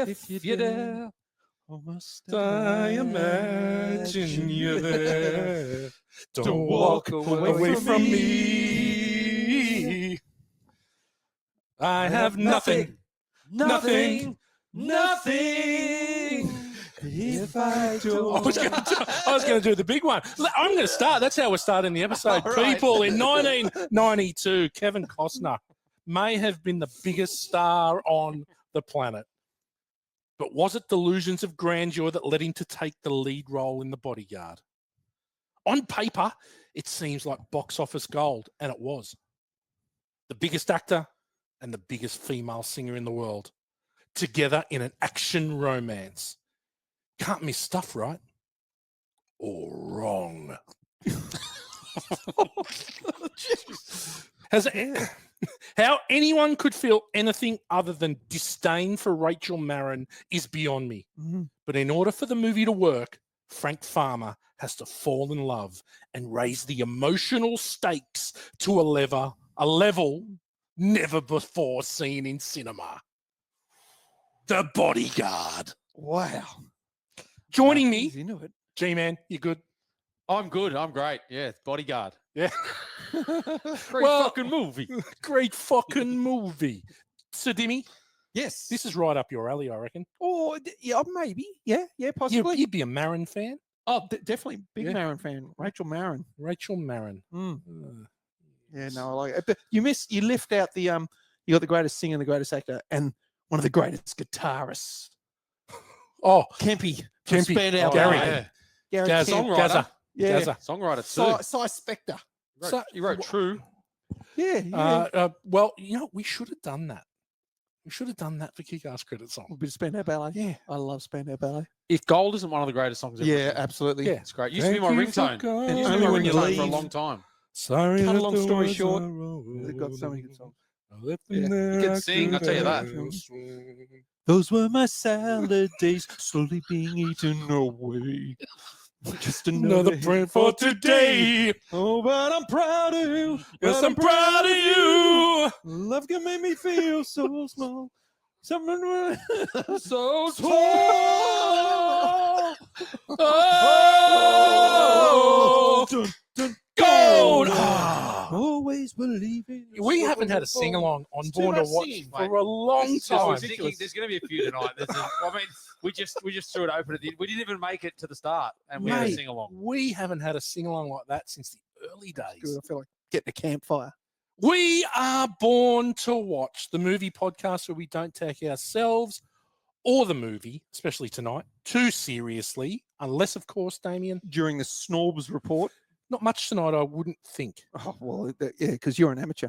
If you're there, Oh, must I imagine you're there. Don't walk away from me. I have nothing. If I do, I was going to do the big one. I'm going to start. That's how we're starting the episode. All right. People, in 1992, Kevin Costner may have been the biggest star on the planet. But was it delusions of grandeur that led him to take the lead role in The Bodyguard? On paper, it seems like box office gold, and it was. The biggest actor and the biggest female singer in the world, together in an action romance. Can't miss stuff, right? Or wrong. How anyone could feel anything other than disdain for Rachel Marron is beyond me. Mhm. But in order for the movie to work, Frank Farmer has to fall in love and raise the emotional stakes to a level never before seen in cinema. The Bodyguard. Wow. Joining me, He's into it. G-Man, you good? I'm good. I'm great. Yeah, it's Bodyguard. Yeah. Great fucking movie. Great fucking movie. So, Dimmy, Yes. this is right up your alley, I reckon. Oh, yeah, maybe. Yeah, possibly. You'd be a Marron fan. Oh, definitely big Yeah. Marron fan. Rachel Marron. Rachel Marron. Mm. Uh, Yeah, no, I like it. But you lift out the you got the greatest singer, the greatest actor, and one of the greatest guitarists. Oh, Kempy. Kempy. Spandau Gary. Ballet. Yeah. Gary Gaz, Kemp. Songwriter. Gaza. Yeah. Gaza. Songwriter too. Cy Spector. He wrote True. Yeah. Well, we should have done that. We should have done that for Kick-Ass Credit Song. A bit of Spandau Ballet. Yeah. I love Spandau Ballet. If Gold isn't one of the greatest songs ever. Yeah, written, absolutely. Yeah. it's great. Used to be my Thank you for ringtone. going. It used to Only be my when you ringtone for a leave. long time. Sorry. Cut a that long there story was short, a road. They've got so many good songs. I left Yeah. them there, You can I sing, I'll tell you could that. have sworn. Those were my salad days, slowly being eaten away. Just Another prayer for today. Oh, but I'm proud of you. Yes, I'm proud of you. Love can make me feel so small. Someone So Oh, oh, Dun, dun, gold. always believing. We haven't had a sing along on It's too Born to much Watch singing, for mate. a long So I time. was thinking there's going to be a few tonight. I mean, we just threw it open at the end. We didn't even make it to the start, and we had a Mate, sing along. we haven't had a sing along like that since the early Good. days. I feel like getting a campfire. We are Born to Watch, the movie podcast where we don't take ourselves or the movie, especially tonight, too seriously, unless, of course, Damien, During the Snorbs report. not much tonight, I wouldn't think. Oh, well, yeah, because you're an amateur.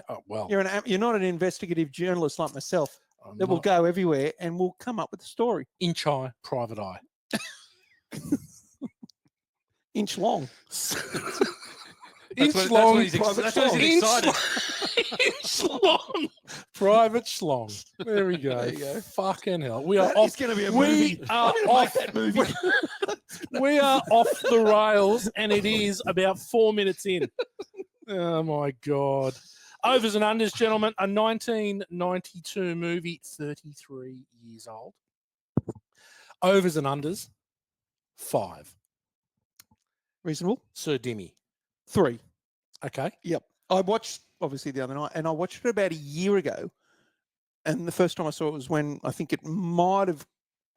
Oh, well, You're not an investigative journalist like myself I'm that will not go everywhere and will come up with a story. inch high, private eye. Inch long. Inch That's long, when he's private that's when he's excited. Inch long, private schlong. There we go. There you go. Fucking hell. We are That off. is going to be a We movie. are I'm gonna off. make that movie. We are off the rails, and it is about 4 minutes in. Oh my God. Overs and unders, gentlemen. A 1992 movie, 33 years old. Overs and unders, 5. Reasonable. Sir Dimmy. 3. Okay. Yep. I watched, obviously, the other night, and I watched it about a year ago. And the first time I saw it was when I think it might have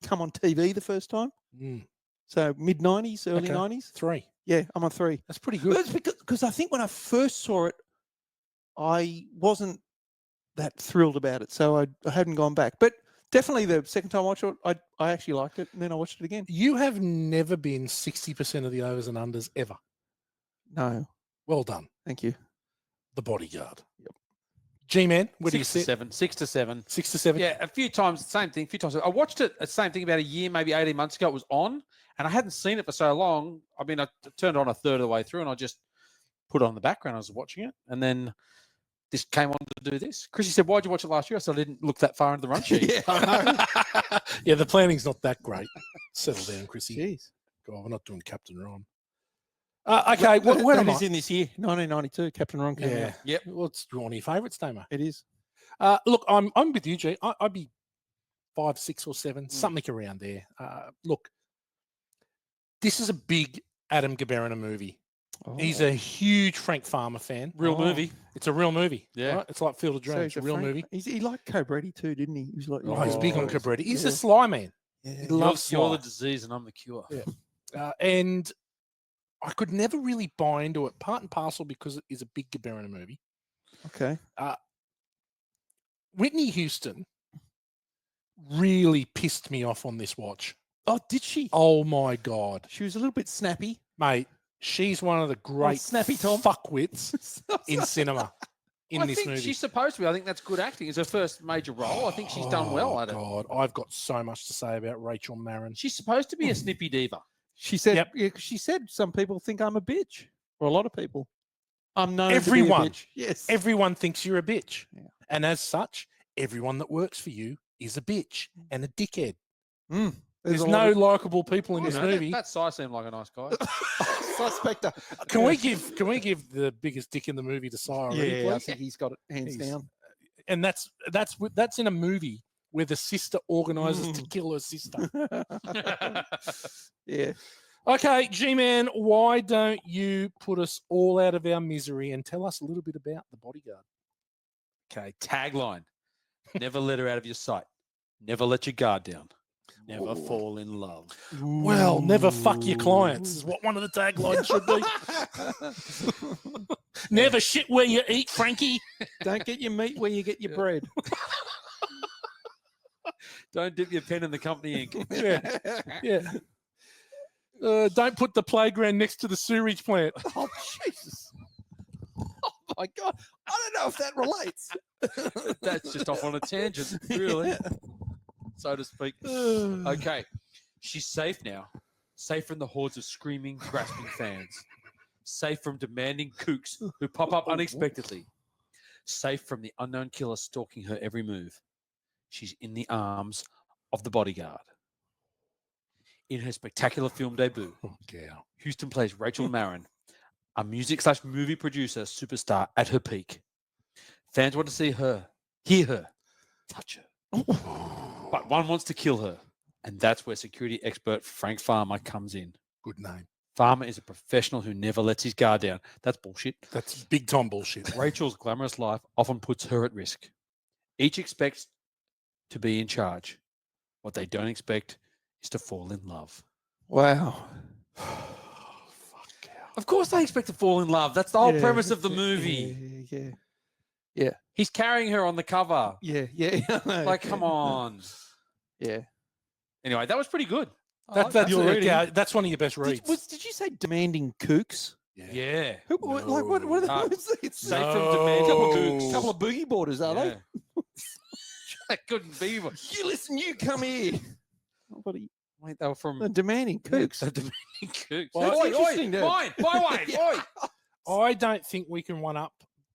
come on TV the first time. Mm, So mid-90s, early Okay. 90s. 3. Yeah, I'm on 3. That's pretty But good. it's because I think when I first saw it, I wasn't that thrilled about it. So I hadn't gone back. But definitely the second time I watched it, I actually liked it. And then I watched it again. You have never been 60% of the overs and unders ever. No, Well done. thank you. The Bodyguard. Yep. G-Man, where do you 6 to sit? 7. 6 to 7. 6 to 7? Yeah, a few times, same thing. A few times. I watched it, the same thing about a year, maybe 18 months ago. It was on, and I hadn't seen it for so long. I mean, I turned it on a third of the way through, and I just put it on the background. I was watching it, and then this came on to do this. Chrissy said, "Why'd you watch it last year?" I said, "I didn't look that far into the run sheet." Yeah, I know. Yeah, the planning's not that great. Settle down, Chrissy. Jeez. God, we're not doing Captain Ron. Okay, where am That I? is in this year, 1992. Captain Ron came Yeah. out. Yep. Well, it's one of your favourites, Damo. It is. Look, I'm with you, G. I'd be 5, 6, or 7, something around there. Look, this is a big Adam Gabarina movie. He's a huge Frank Farmer fan. Real movie. It's a real movie. Yeah. Right? It's like Field of So Dreams. he's a real Frank- movie. He liked Cobretti too, didn't he? He was like, Oh, he's big on Oh, Cabretti. He's yeah. a Sly man. Yeah. He You're, loves you're Sly. the disease and I'm the cure. Yeah. And I could never really buy into it, part and parcel because it is a big Gabarina movie. Okay. Whitney Houston really pissed me off on this watch. Oh, did she? Oh my God. She was a little bit snappy. Mate, she's one of the great snappy Tom. fuckwits in cinema in I this think movie. she's supposed to be. I think that's good acting. It's her first major role. I think she's done well at it. God, I've got so much to say about Rachel Marron. She's supposed to be a snippy diva. She said, Yep. yeah, she said some people think I'm a bitch, or a lot of people. I'm known Everyone. to be a bitch. Yes. Everyone thinks you're a bitch. Yeah. And as such, everyone that works for you is a bitch and a dickhead. There's a no lot likable people in I this don't know, movie. That Cy seemed like a nice guy. Suspector. Can we give the biggest dick in the movie to Sire? already, Yeah, I please? think he's got it hands He's- down. And that's in a movie where the sister organizes to kill her sister. Yeah. Okay, G-Man, why don't you put us all out of our misery and tell us a little bit about The Bodyguard? Okay, tagline. Never let her out of your sight. Never let your guard down. Never fall in love. Well, never fuck your clients is what one of the taglines should be. Never shit where you eat, Frankie. Don't get your meat where you get your bread. Don't dip your pen in the company ink. Yeah. Don't put the playground next to the sewage plant. Oh, Jesus. Oh, my God. I don't know if that relates. That's just off on a tangent, really, so to speak. Okay, she's safe now. Safe from the hordes of screaming, grasping fans. Safe from demanding kooks who pop up unexpectedly. Safe from the unknown killer stalking her every move. She's in the arms of the Bodyguard. In her spectacular film debut, Houston plays Rachel Marron, a music/movie producer superstar at her peak. Fans want to see her, hear her, touch her. But one wants to kill her. And that's where security expert Frank Farmer comes in. Good name. Farmer is a professional who never lets his guard down. That's bullshit. That's big time bullshit. Rachel's glamorous life often puts her at risk. Each expects to be in charge. What they don't expect is to fall in love. Wow. Of course they expect to fall in love. That's the whole Yeah, premise of the that's it. movie. Yeah. He's carrying her on the cover. Yeah. Like, come on. Yeah. Anyway, that was pretty good. That's Your reading. that's one of your best reads. Did you say demanding kooks? Yeah. Who, Like what are No. those? It's Safe No. from demanding Oh. kooks. couple of boogie boarders, are they? Yeah. That couldn't be. You listen, you come here. Nobody. Wait, they were from Demanding kooks. The demanding kooks. Well, Oi, interesting, oi, dude. mine, oi. I don't think we can one up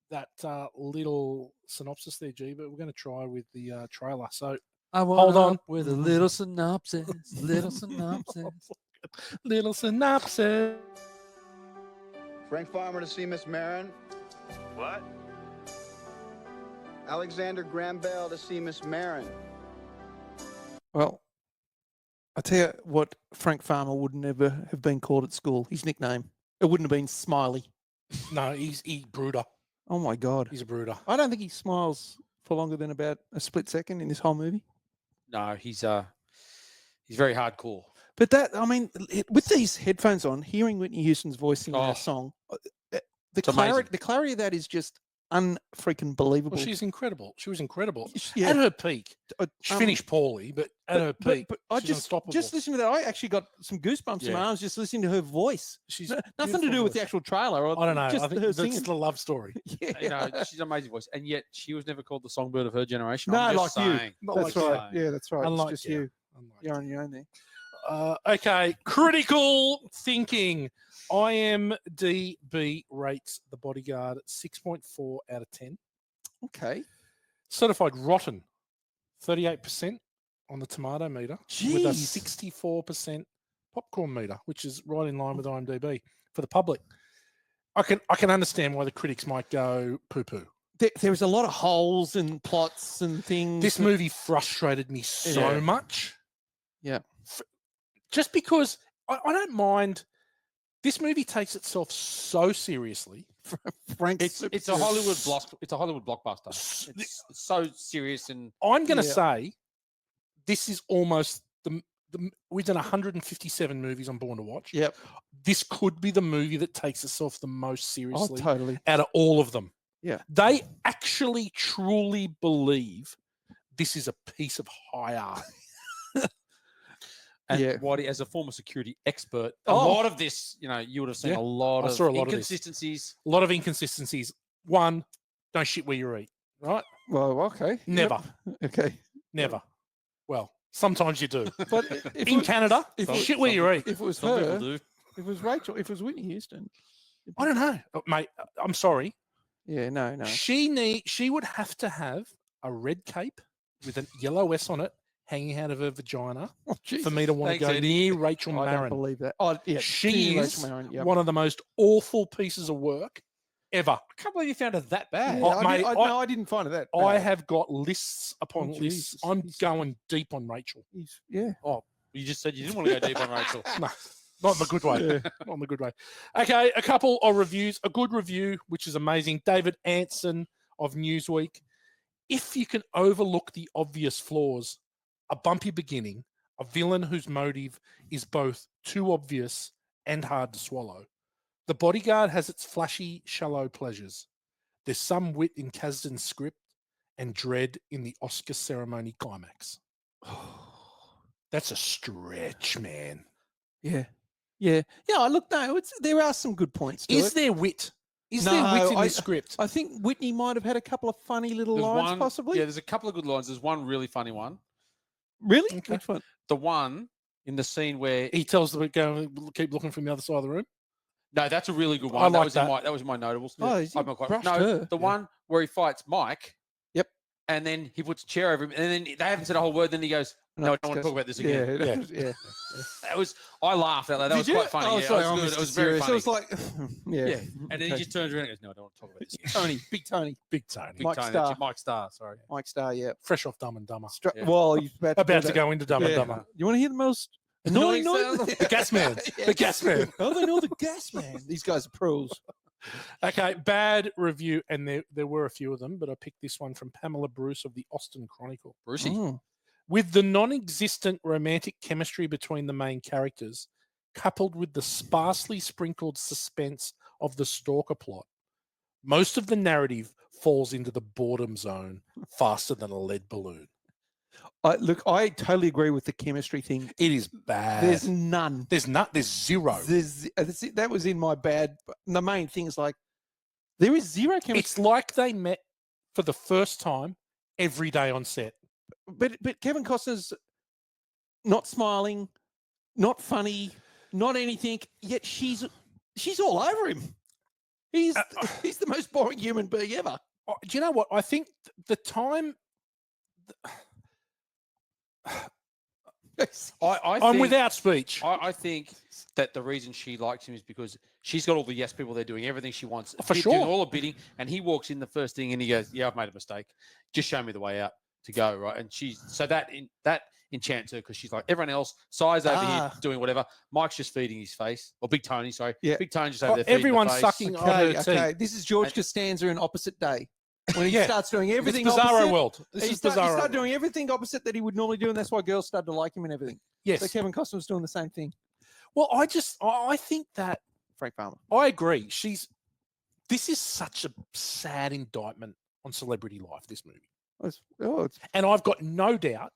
that little synopsis there, G, but we're going to try with the trailer. So hold on. With a little synopsis. Little synopsis. Little synopsis. Frank Farmer to see Miss Marron. What? Alexander Graham Bell to see Miss Marron. Well, I tell you what, Frank Farmer would never have been called at school. His nickname. It wouldn't have been Smiley. No, he's brooder. Oh my God. He's a brooder. I don't think he smiles for longer than about a split second in this whole movie. No, he's very hardcore. But that, I mean, with these headphones on, hearing Whitney Houston's voice singing Oh. that song, the It's amazing. clarity of that is just unfreaking believable. Well, she's incredible. She was incredible. Yeah. At her peak, Uh, she um, finished poorly, but at her peak, But I she's just unstoppable. listening to that, I actually got some goosebumps in my Yeah. arms just listening to her voice. She's Nothing to beautiful do with the voice. actual trailer. Or I don't know. Just I think her that's singing. the love story. Yeah, You know, she's an amazing voice, and yet she was never called the songbird of her generation. No, I'm like just you. saying. Not that's like right. Yeah, that's right. Unlike it's just you. you. You're on your own there. Okay, critical thinking. IMDb rates The Bodyguard at 6.4 out of 10. Okay. Certified rotten, 38% on the tomato meter, with a Jeez. 64% popcorn meter, which is right in line with IMDb for the public. I can understand why the critics might go poo-poo. there was a lot of holes and plots and things. This movie frustrated me so Yeah. much. Yeah. Just because I don't mind. This movie takes itself so seriously. Frank, It's a Hollywood blockbuster. It's so serious and I'm going to Yeah. say this is almost we've done 157 movies I'm born to watch. Yep. This could be the movie that takes itself the most Oh, seriously totally. out of all of them. Yeah. They actually truly believe this is a piece of high art. And Yeah. Whitey, as a former security expert, a Oh. lot of this, you would have seen Yeah, a lot I of saw a lot of this. inconsistencies. A lot of inconsistencies. One, don't shit where you eat, right? Well, okay. Yep. Never. Okay. Never. Well, sometimes you do. But if In it, Canada, if it- shit where you eat. if it was Some people her, do. if it was Rachel, if it was Whitney Houston. I don't know, mate. I'm sorry. Yeah, no. She would have to have a red cape with a yellow S on it hanging out of her vagina Oh, for me to want to Thanks, go Eddie. near Rachel I don't Marron. believe that. Oh, yeah. She clearly is Rachel Marron, yep. one of the most awful pieces of work ever. I can't believe you found it that bad. Yeah, Oh, I, mate, did, I- no, I didn't find it that. I bad. have got lists upon Oh, lists. Jesus. I'm He's- going deep on Rachel. Yeah. You just said you didn't want to go deep on Rachel. No, not in the good way. Not in the good way. Okay, a couple of reviews. A good review, which is amazing. David Anson of Newsweek. If you can overlook the obvious flaws, a bumpy beginning, a villain whose motive is both too obvious and hard to swallow. The Bodyguard has its flashy, shallow pleasures. There's some wit in Kasdan's script and dread in the Oscar ceremony climax. That's a stretch, man. Yeah. I look. No, there are some good points. To Is it. there wit? Is No, there wit in I- the script? I think Whitney might have had a couple of funny little There's lines, one, possibly. Yeah, there's a couple of good lines. There's one really funny one. Really? Okay. Which one? The one in the scene where He tells them to go keep looking from the other side of the room. no, that's a really good I one. like was that. in my that was my notables. Oh, he I'm not quite- brushed no, her. the one where he fights Mike. Yep. And then he puts a chair over him, and then they haven't said a whole word. Then he goes, "No, I don't want to talk about this again." Yeah. That was I laughed out loud. That Did was you? quite funny. Oh, yeah, sorry, it I was good. missed It was it very serious. funny. It was like, yeah. yeah. And then he Okay. just turns around and goes, "No, I don't want to talk about this." again." Tony, Big Tony, Big Tony. Big Mike Tony, Starr. Mike Starr. Sorry. Mike Starr, yeah. Fresh off Dumb and Dumber. Yeah. Well, he's about to, About do to that. go into Dumb and Yeah. Dumber. You want to hear the most Annoying annoying sound? noise? The gas man. The gas man. Oh, they know the gas man. These guys are pros. Okay, bad review, and there were a few of them, but I picked this one from Pamela Bruce of the Austin Chronicle. Brucey. Mm. With the non-existent romantic chemistry between the main characters, coupled with the sparsely sprinkled suspense of the stalker plot, most of the narrative falls into the boredom zone faster than a lead balloon. Look, I totally agree with the chemistry thing. It is bad. There's none. There's zero. That was in my bad. The main thing is like there is zero chemistry. It's like they met for the first time every day on set. But Kevin Costner's not smiling, not funny, not anything. Yet she's all over him. He's the most boring human being ever. Do you know what? I think the time. I'm think, without speech. I think that the reason she likes him is because she's got all the yes people. They're doing everything she wants. For He's sure. doing all the bidding, and he walks in the first thing, and he goes, "Yeah, I've made a mistake. Just show me the way out to go." Right, and that enchants her because she's like everyone else. Si's over here doing whatever. Mike's just feeding his face, or Big Tony, sorry. Yeah. Big Tony just over there. feeding the Everyone's face. sucking on her Okay. teeth. This is George And- Costanza in Opposite Day when he Yeah. starts doing everything. It's Bizarro opposite. World. This He is started Bizarro. doing everything opposite that he would normally do, and that's why girls started to like him and everything. Yes. So Kevin Costner was doing the same thing. Well, I think that Frank Farmer. I agree. This is such a sad indictment on celebrity life, this movie. It's And I've got no doubt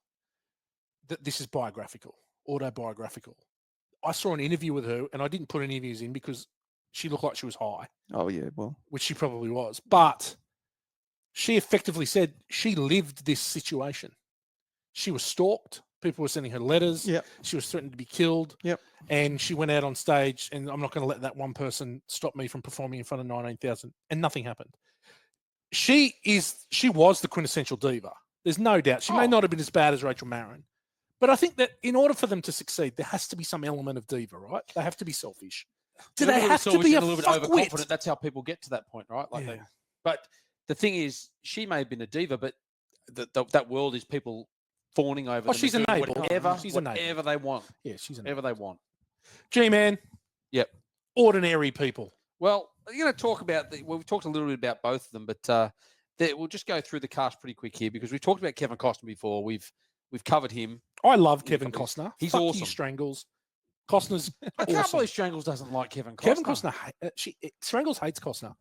that this is biographical, autobiographical. I saw an interview with her, and I didn't put any interviews in because she looked like she was high, oh yeah, well, which she probably was. But she effectively said she lived this situation. She was stalked. People were sending her letters. Yep. She was threatened to be killed. Yep. And she went out on stage, and I'm not going to let that one person stop me from performing in front of 19,000. And nothing happened. She was the quintessential diva. There's no doubt. She may not have been as bad as Rachel Marron. But I think that in order for them to succeed, there has to be some element of diva, right? They have to be selfish. Do A little they bit have to selfish be a and a little bit fuckwit? overconfident? That's how people get to that point, right? Like Yeah. but the thing is, she may have been a diva, but that world is people fawning over. Oh, them she's and doing enabled. whatever, She's enabled. whatever they want. Yeah, she's Whatever they want. G-Man. Yep. Ordinary people. Well, I'm going to talk about we've talked a little bit about both of them, but we'll just go through the cast pretty quick here because we've talked about Kevin Costner before. We've covered him. I love Yeah, Kevin companies. Costner. He's Fuck you, awesome. Strangles. Costner's I can't awesome. believe Strangles doesn't like Kevin Costner. Kevin Costner. Strangles hates Costner.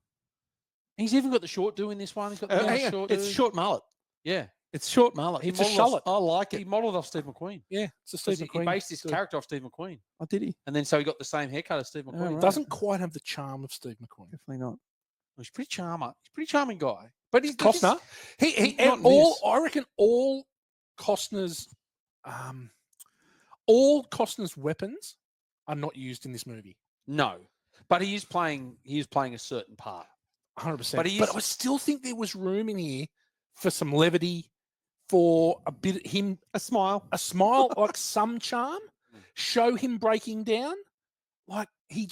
He's even got the short do in this one. He's got the Hang on, short it's do. short mullet. Yeah. It's short mullet. He It's a modelled shullet. I like He it. modelled off Steve McQueen. Yeah, it's a Steve McQueen. He based his dude. character off Steve McQueen. Oh, did he? And then so he got the same haircut as Steve McQueen. right. Doesn't quite have the charm of Steve McQueen. Definitely not. He's pretty charming. He's a pretty charming guy. But he's Costner. He Not and all. this. I reckon all Costner's weapons are not used in this movie. No. But he is playing a certain part. 100%. But But I still think there was room in here for some levity, for a bit him A smile. a smile, like some charm. Show him breaking down. Like he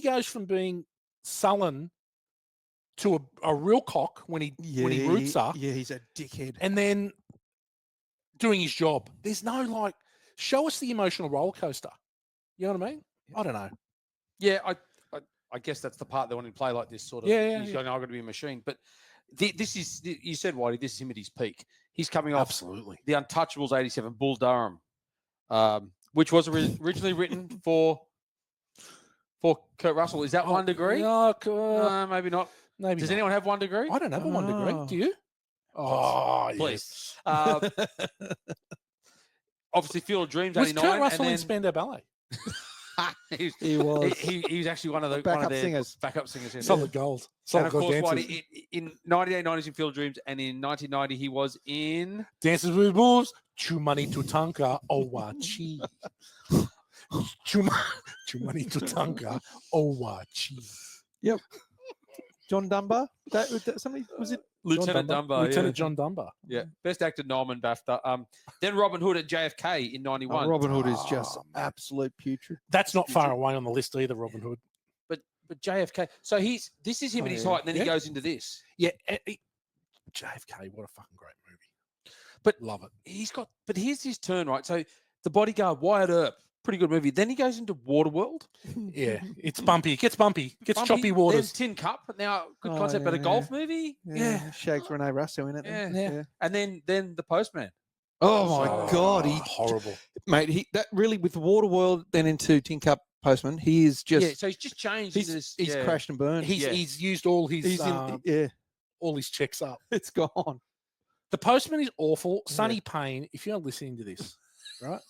goes from being sullen to a real cock when he roots her, Yeah, he's a dickhead. and then doing his job. There's no like, show us the emotional roller coaster. You know what I mean? I don't know. Yeah, I guess that's the part they want to play like this sort of. Yeah, He's yeah. going, I've got to be a machine. But this is, you said, Whitey, this is him at his peak. He's coming off Absolutely. the Untouchables '87 Bull Durham, which was originally written for Kurt Russell. Is that 1 degree? No, No, maybe not. maybe. Does not. anyone have 1 degree? I don't have a 1 degree. Oh. Do you? Oh, Please. yes. Obviously, Field of Dreams Was 89. Kurt Russell in and Spandau Ballet? then He was. he was actually one of the Backup one of their singers. Backup singers. Yeah. Solid gold. And Solid of gold course, dancers. Whitey, in 98, 90s in Field of Dreams, and in 1990 he was in. Dances with Wolves. Chumani Tutanka. Owachi. Chumani Tutanka. Owachi. John Dunbar. That somebody was it? Lieutenant Dunbar. Lieutenant John Dunbar. Yeah. Best actor Norman BAFTA. Then Robin Hood at JFK in 91. Robin Hood is just Oh, man. absolute putrid. That's not far away on the list either, Robin Hood. But JFK. So this is him at his yeah. height, and then Yeah. he goes into this. Yeah. JFK, what a fucking great movie. But Love it. But here's his turn, right? So The Bodyguard, Wyatt Earp, pretty good movie. Then he goes into Waterworld. Yeah. It's bumpy. It gets bumpy. Gets Bumpy. choppy waters. Then Tin Cup. Now, good Oh, concept, but a yeah, golf movie. Yeah. Shags Renee Russo in it. then. Yeah. And then The Postman. Oh my God, he horrible. mate. That really with Waterworld, then into Tin Cup Postman. He is just. Yeah, so he's just changed. he's into this, he's yeah. crashed and burned. Yeah. He's used all his He's in. Yeah, all his checks up. it's gone. The Postman is awful. Yeah. Sonny Payne, if you're listening to this, right?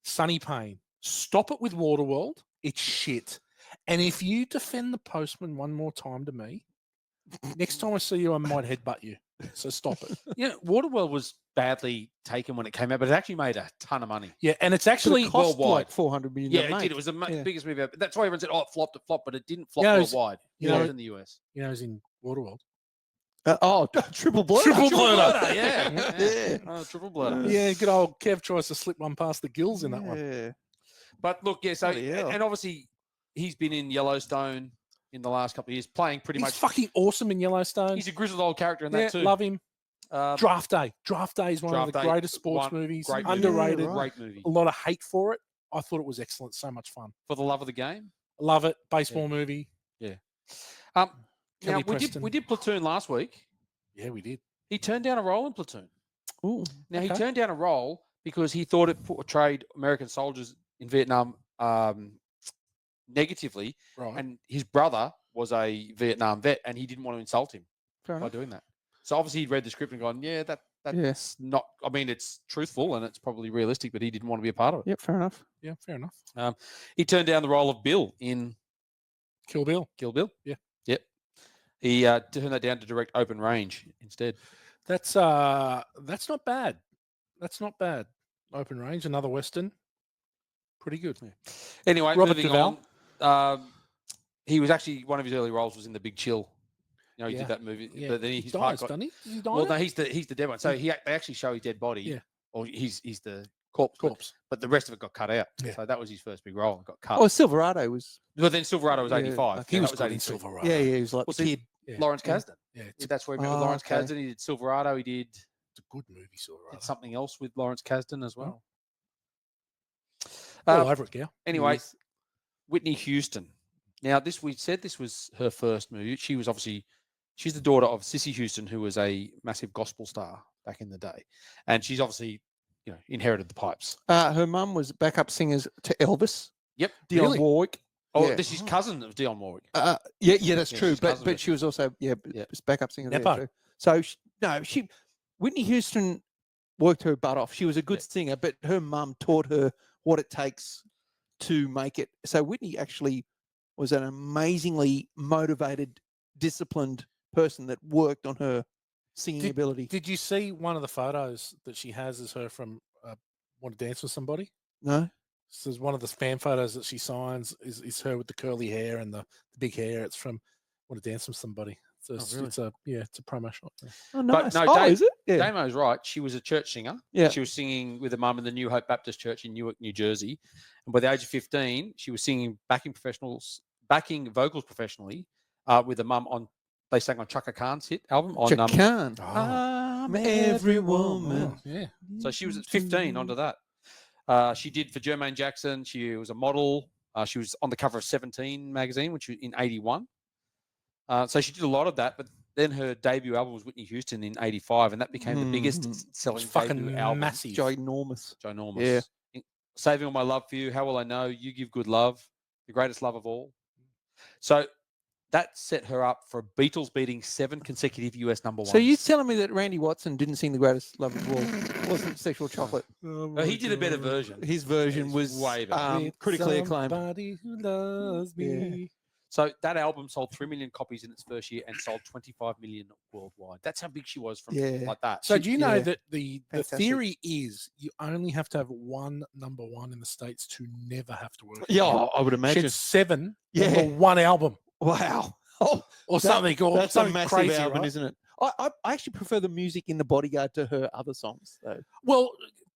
Sonny Payne, stop it with Waterworld. It's shit. And if you defend The Postman one more time to me, next time I see you, I might headbutt you. So stop it. Yeah, Waterworld was badly taken when it came out, but it actually made a ton of money. Yeah, and it's actually It cost worldwide. like 400 million. Yeah, to it make. did. It was the Yeah. biggest movie ever. That's why everyone said, "Oh, it flopped, but it didn't flop Yeah, it was- worldwide. you It know- was in the US." You know, it's in Waterworld. Triple blood. Triple blood. yeah, Yeah. Oh, triple blood. Yeah, good old Kev tries to slip one past the gills in that one. Yeah. But look, yeah. So Bloody hell. and obviously he's been in Yellowstone in the last couple of years, playing pretty He's much. fucking awesome in Yellowstone. He's a grizzled old character in Yeah, that too. love him. Um, Draft Day. Draft Day is one of the Draft Day, greatest sports one movies. great movie. Underrated. Yeah, right. Great movie A lot of hate for it. I thought it was excellent. So much fun. for the love of the game. Love it. Baseball movie. Now Kelly we Preston. did Platoon last week. Yeah, we did. He turned down a role in Platoon. Ooh, Now he okay. turned down a role because he thought it portrayed American soldiers in Vietnam negatively, Right. and his brother was a Vietnam vet, and he didn't want to insult him Fair by enough. doing that. So obviously he'd read the script and gone, "Yeah, that's not. I mean, it's truthful and it's probably realistic, but he didn't want to be a part of it." Yep, fair enough. Yeah, fair enough. He turned down the role of Bill in Kill Bill. Kill Bill. Yeah. Yep. He turned that down to direct Open Range instead. That's not bad. That's not bad. Open Range, another Western. Pretty good. Anyway, Robert moving Duvall. on. He was actually one of his early roles was in The Big Chill. You know, he Yeah. did that movie, Yeah. but then He his part dies, got, doesn't he? Does he die? well, no, he's the dead one. So they actually show his dead body. Yeah. Or he's the corpse. Corpse. But the rest of it got cut out. Yeah. So that was his first big role. It got cut. Oh, Silverado was. But then Silverado was Yeah, 85. okay. He was that good in 83. Silverado. Yeah, he was like Well, the see, kid. Yeah. Lawrence Yeah. Kasdan. Yeah, it's That's where he met with Oh, Lawrence okay. Kasdan. He did Silverado. He did a good movie, sort of. did something else with Lawrence Kasdan as well. All over it, Gal. Anyway, Yes. Whitney Houston. Now, we said this was her first movie. She was she's the daughter of Sissy Houston, who was a massive gospel star back in the day, and she's obviously, inherited the pipes. Her mum was backup singers to Elvis. Yep. Dionne Really? Warwick. Oh, Yeah. this is cousin of Dionne Warwick. Yeah, that's Yeah, true. she's cousin But with- she was also backup singer there Nepo. too. So Whitney Houston worked her butt off. She was a good singer, but her mum taught her what it takes to make it. So Whitney actually was an amazingly motivated, disciplined person that worked on her singing ability. Did you see one of the photos that she has as her from Want to Dance with Somebody? No, So there's one of the spam photos that she signs is her with the curly hair and the big hair. It's from Want to Dance with Somebody. So really? it's a promo shot. Yeah. oh nice. no, oh, Dave- is it? Yeah. Damo's right. She was a church singer. Yeah. She was singing with her mum in the New Hope Baptist Church in Newark, New Jersey. And by the age of 15, she was singing backing vocals professionally with her mum on. They sang on Chaka Khan's hit album on. Chakan. I'm every woman. Yeah. So she was at 15 onto that. She did for Jermaine Jackson. She was a model. She was on the cover of 17 magazine, which was in 81. So she did a lot of that, but then her debut album was Whitney Houston in 85, and that became the biggest selling It's fucking debut album. massive. Ginormous. Ginormous. Yeah. Saving All My Love for You, How Will I Know, You Give Good Love, The Greatest Love of All. So that set her up for Beatles beating 7 consecutive US number ones. So you're telling me that Randy Watson didn't sing The Greatest Love of All? Wasn't Sexual Chocolate? He did a better version. His version It's was way better. critically acclaimed. Somebody who loves me. So that album sold 3 million copies in its first year and sold 25 million worldwide. That's how big she was from like that. So do you know yeah. that the Fantastic. theory is you only have to have one number one in the States to never have to work? Yeah, again? I would She imagine. had 7 Yeah. number one album Wow. Oh, or something. Or that's a something massive crazy, album, right? isn't it? I actually prefer the music in The Bodyguard to her other songs. Though. Well,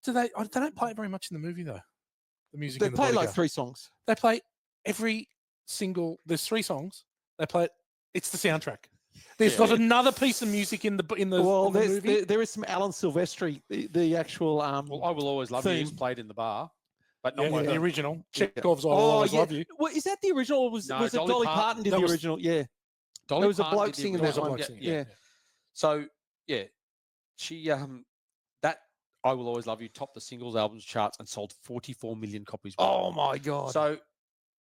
they don't play it very much in the movie though. The music They in the play like Bodyguard. 3 songs. They play every single. There's 3 songs. They play it. It's the soundtrack. There's not another piece of music in the Well, in the movie. there is some Alan Silvestri, the actual. Well, I Will Always Love You is theme. played in the bar, but not Yeah, by the her. original. Yeah. Chekhov's I Will Always Love You. Well, is that the original? Or was No, was it Dolly Dolly Parton- Parton did that the was- original? Yeah. Dolly There was a Parton bloke did the singing original that one. one. Yeah, singing, yeah. Yeah. So yeah, she that I Will Always Love You topped the singles albums charts and sold 44 million copies. Oh my god. So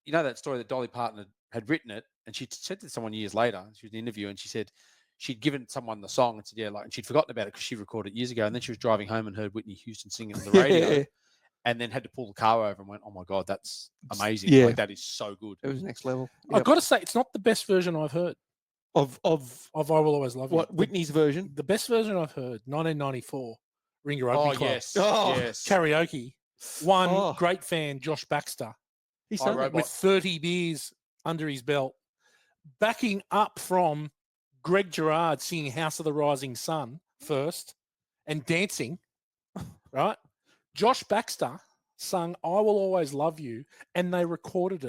you know that story that Dolly Parton had written it, and she said to someone years later. She was in an interview, and she said she'd given someone the song and said, and she'd forgotten about it because she recorded it years ago, and then she was driving home and heard Whitney Houston singing on the radio. Yeah. And then had to pull the car over and went, "Oh my god, that's amazing! Yeah. Like that is so good." It was next level. I've got to say, it's not the best version I've heard Of of I Will Always Love You. what Whitney's version. The best version I've heard, 1994, Ring Your Rugby Oh Club. yes, Oh, yes. Karaoke. One Oh. great fan, Josh Baxter, He I sang wrote it. with 30 beers under his belt, backing up from Greg Girard singing House of the Rising Sun first and dancing, right? Josh Baxter sung I Will Always Love You, and they recorded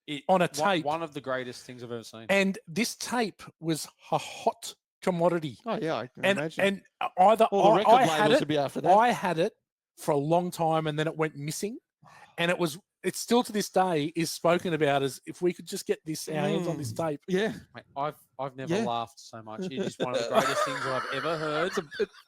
it on a tape. One of the greatest things I've ever seen. And this tape was a hot commodity. Oh yeah, I can And imagine. and either All the I record had labels it, would be after that. I had it for a long time, and then it went missing. And it's still to this day is spoken about as if we could just get our hands on this tape. Yeah, Mate, I've never Yeah. laughed so much. It is one of the greatest things I've ever heard.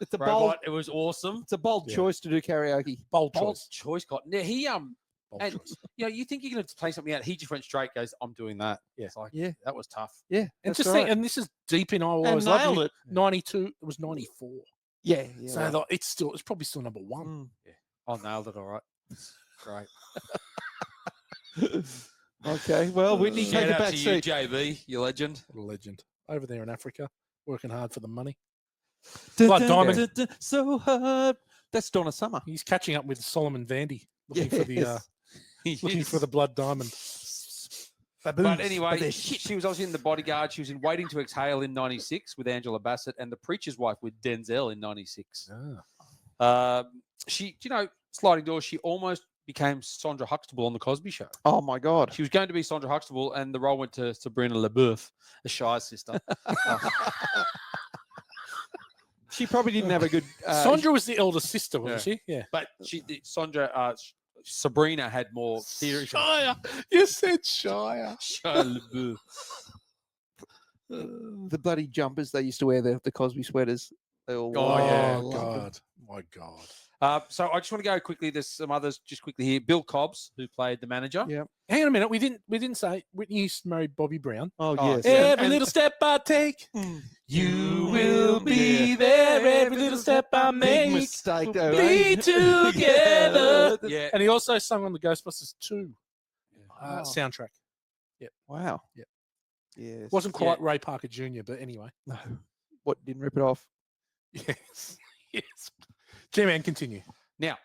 it's a Robot, bold, it was awesome. it's a bold Yeah. choice to do karaoke. Bold Bold choice. choice, got he Bold and choice. you think you're going to play something out? He just went straight. Goes, I'm doing that. Yeah. It's like Yeah. that was tough. Yeah, And that's just right. think, and this is deep in I Will And Always Love nailed You. it. 92. It was 94. Yeah, yeah. So right. it's probably still number one. Mm. I nailed it. All right. Great. Okay, well, Whitney, take a Shout out back to you, seat. JB, you legend. What a legend. Over there in Africa, working hard for the money. Dun, Blood dun, Diamond. dun, dun, so hard. That's Donna Summer. He's catching up with Solomon Vandy, looking for the Yes. looking for the blood diamond. But But anyway, they're shit. she was obviously in The Bodyguard. She was in Waiting to Exhale in 96 with Angela Bassett and The Preacher's Wife with Denzel in 96. She, sliding doors, she almost became Sandra Huxtable on The Cosby Show. Oh my God. She was going to be Sandra Huxtable, and the role went to Sabrina LaBeouf, the Shire's sister. She probably didn't have a good. Sandra was the elder sister, wasn't she? Yeah. But Sandra, Sabrina had more theory. Shire. You said Shire. The bloody jumpers they used to wear, the Cosby sweaters. They all. Oh, yeah. Oh, loved them. God. My God. So I just want to go quickly. There's some others just quickly here. Bill Cobbs, who played the manager. Yeah. Hang on a minute. We didn't say Whitney Houston married Bobby Brown. Oh, Oh, yes. yeah. Every little step I take, you will be there. Every little step I Big make, mistake, though. be eh? together. Yeah. And he also sung on the Ghostbusters 2 Oh. soundtrack. Wow. Yep. Yes. Wasn't quite Ray Parker Jr., but anyway. No. What, didn't rip it off? Yes. Yes. G-Man, continue. Now,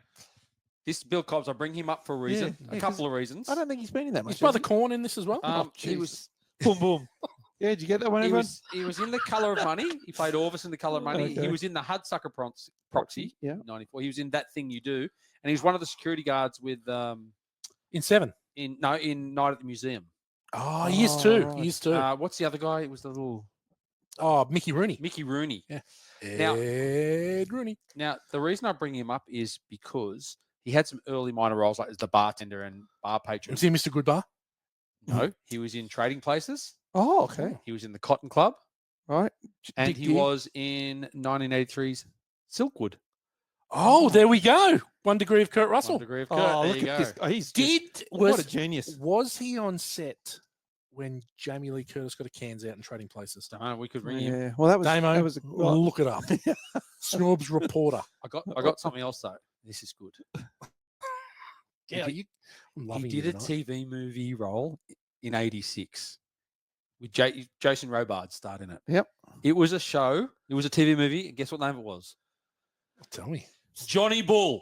this Bill Cobbs, I bring him up for a reason, Yeah, a 'cause couple of reasons. I don't think he's been in that much. Is Brother Corn in this as well? He was Boom, boom. Yeah, did you get that one, everyone? he was in The Color of Money. He played Orvis in The Color of Money. Okay. He was in the Hudsucker Proxy, Yeah. 94. He was in That Thing You Do, and he was one of the security guards with In 7. in Night at the Museum. Oh, he is too. right. He is too. What's the other guy? It was the little Mickey Rooney. Mickey Rooney. Yeah. Now- Ed Rooney. Now, the reason I bring him up is because he had some early minor roles, like as the bartender and bar patron. Was he Mr. Goodbar? No, he was in Trading Places. Oh, okay. He was in the Cotton Club, Right. and Dick he Deer. was in 1983's Silkwood. Oh, there we go. 1 Degree of Kurt Russell. 1 Degree of Kurt. Oh, there look you at go. this. Oh, he's Did what a was genius. was he on set when Jamie Lee Curtis got a cans out in Trading Places? We could ring him. Yeah. Well, that was Damo, that was a, well, look it up. Snob's reporter. I got something else though. This is good. Yeah, He I'm He loving did you a tonight. TV movie role in '86 with Jason Robards starred in it. Yep. It was a show. It was a TV movie. And guess what name it was? Tell me. Johnny Bull.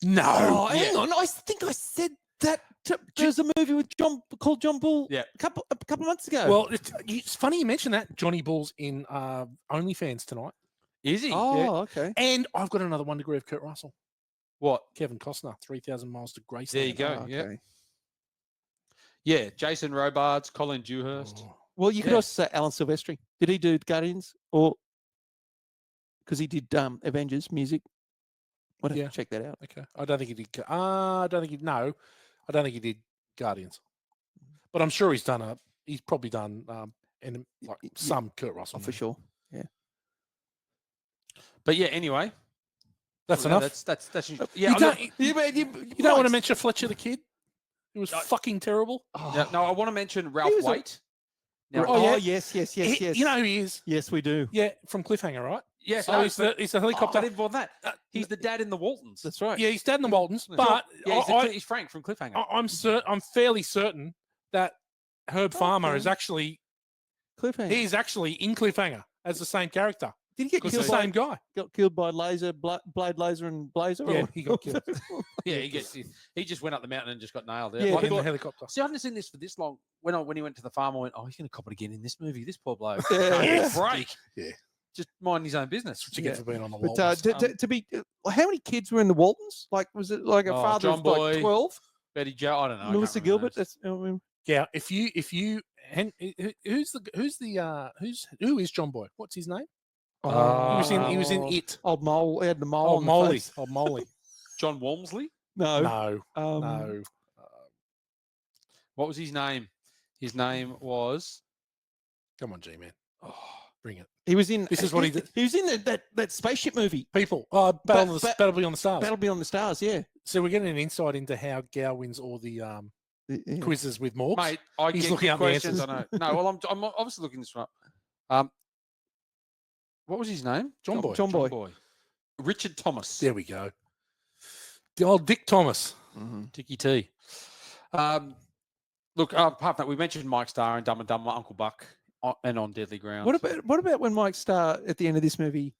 No. Oh, hang on. I think I said that. There's a movie with called John Bull. Yeah. a couple of months ago. Well, it's funny you mention that. Johnny Bull's in OnlyFans tonight. Is he? oh, Yeah. okay. And I've got another 1 Degree of Kurt Russell. What? Kevin Costner, 3,000 Miles to Graceland. There you go. Oh, Yeah. okay. Yeah. Jason Robards, Colin Dewhurst. Oh. Well, you could Yeah. also say Alan Silvestri. Did he do Guardians or because he did Avengers music? I'd have Yeah. to check that out. Okay. I don't think he did. I don't think he. No, I don't think he did Guardians. But I'm sure he's done He's probably done some Kurt Russell. Oh, for sure. But yeah. Anyway, That's well, enough. That's You yeah. I don't, look- you don't want to mention Fletcher the Kid? It was fucking terrible. no, I want to mention Ralph was a- Waite. Now, Oh, yeah. yes. You know who he is? Yes, we do. Yeah, from Cliffhanger, right? yes, So no, he's but- the oh, helicopter. I didn't want that. He's the dad in the Waltons. That's right. Yeah, he's dad in the Waltons. Sure. But Yeah, I, he's Frank from Cliffhanger. I'm fairly certain that Herb Farmer is Okay. actually Cliffhanger. he's actually in Cliffhanger as the same character. Did he get Because the killed by, same guy. got killed by Blade Laser and Blazer? Yeah, or- he got killed. Yeah, he just went up the mountain and just got nailed. Yeah, Like, in the look, helicopter. see, I haven't seen this for this long. When he went to the farm, I went, "Oh, he's going to cop it again in this movie. This poor bloke. Yeah. Yes. Break. Yeah. Just mind his own business." That's what you get for being on the But Waltons. to be, how many kids were in the Waltons? Like, was it like a Oh, father John of like Boy, 12? Betty Joe, I don't know. I can't Melissa remember Gilbert? names. That's, I mean, Yeah, if you who is John Boy? What's his name? He was in It. Old Mole. He had the mole. Oh, on the Molly. face. Oh, Molly. John Walmsley. No. No, Um, no. What was his name? His name was. Come on, G-Man. Oh, Bring it. He was in. This is what he did. He was in that spaceship movie, People. Oh, Battle Beyond the Stars. Battle Beyond the Stars. Yeah. So we're getting an insight into how Gow wins all the Yeah. quizzes with Morgs. mate, I He's get looking good up the questions. answers. I know. No, well, I'm obviously looking this one up. What was his name? John Boy. John Boy. Richard Thomas. There we go. The old Dick Thomas. Dickie T. Look, apart from that, we mentioned Mike Starr and Dumb and Dumber, Uncle Buck, and On Deadly Ground. What about when Mike Starr at the end of this movie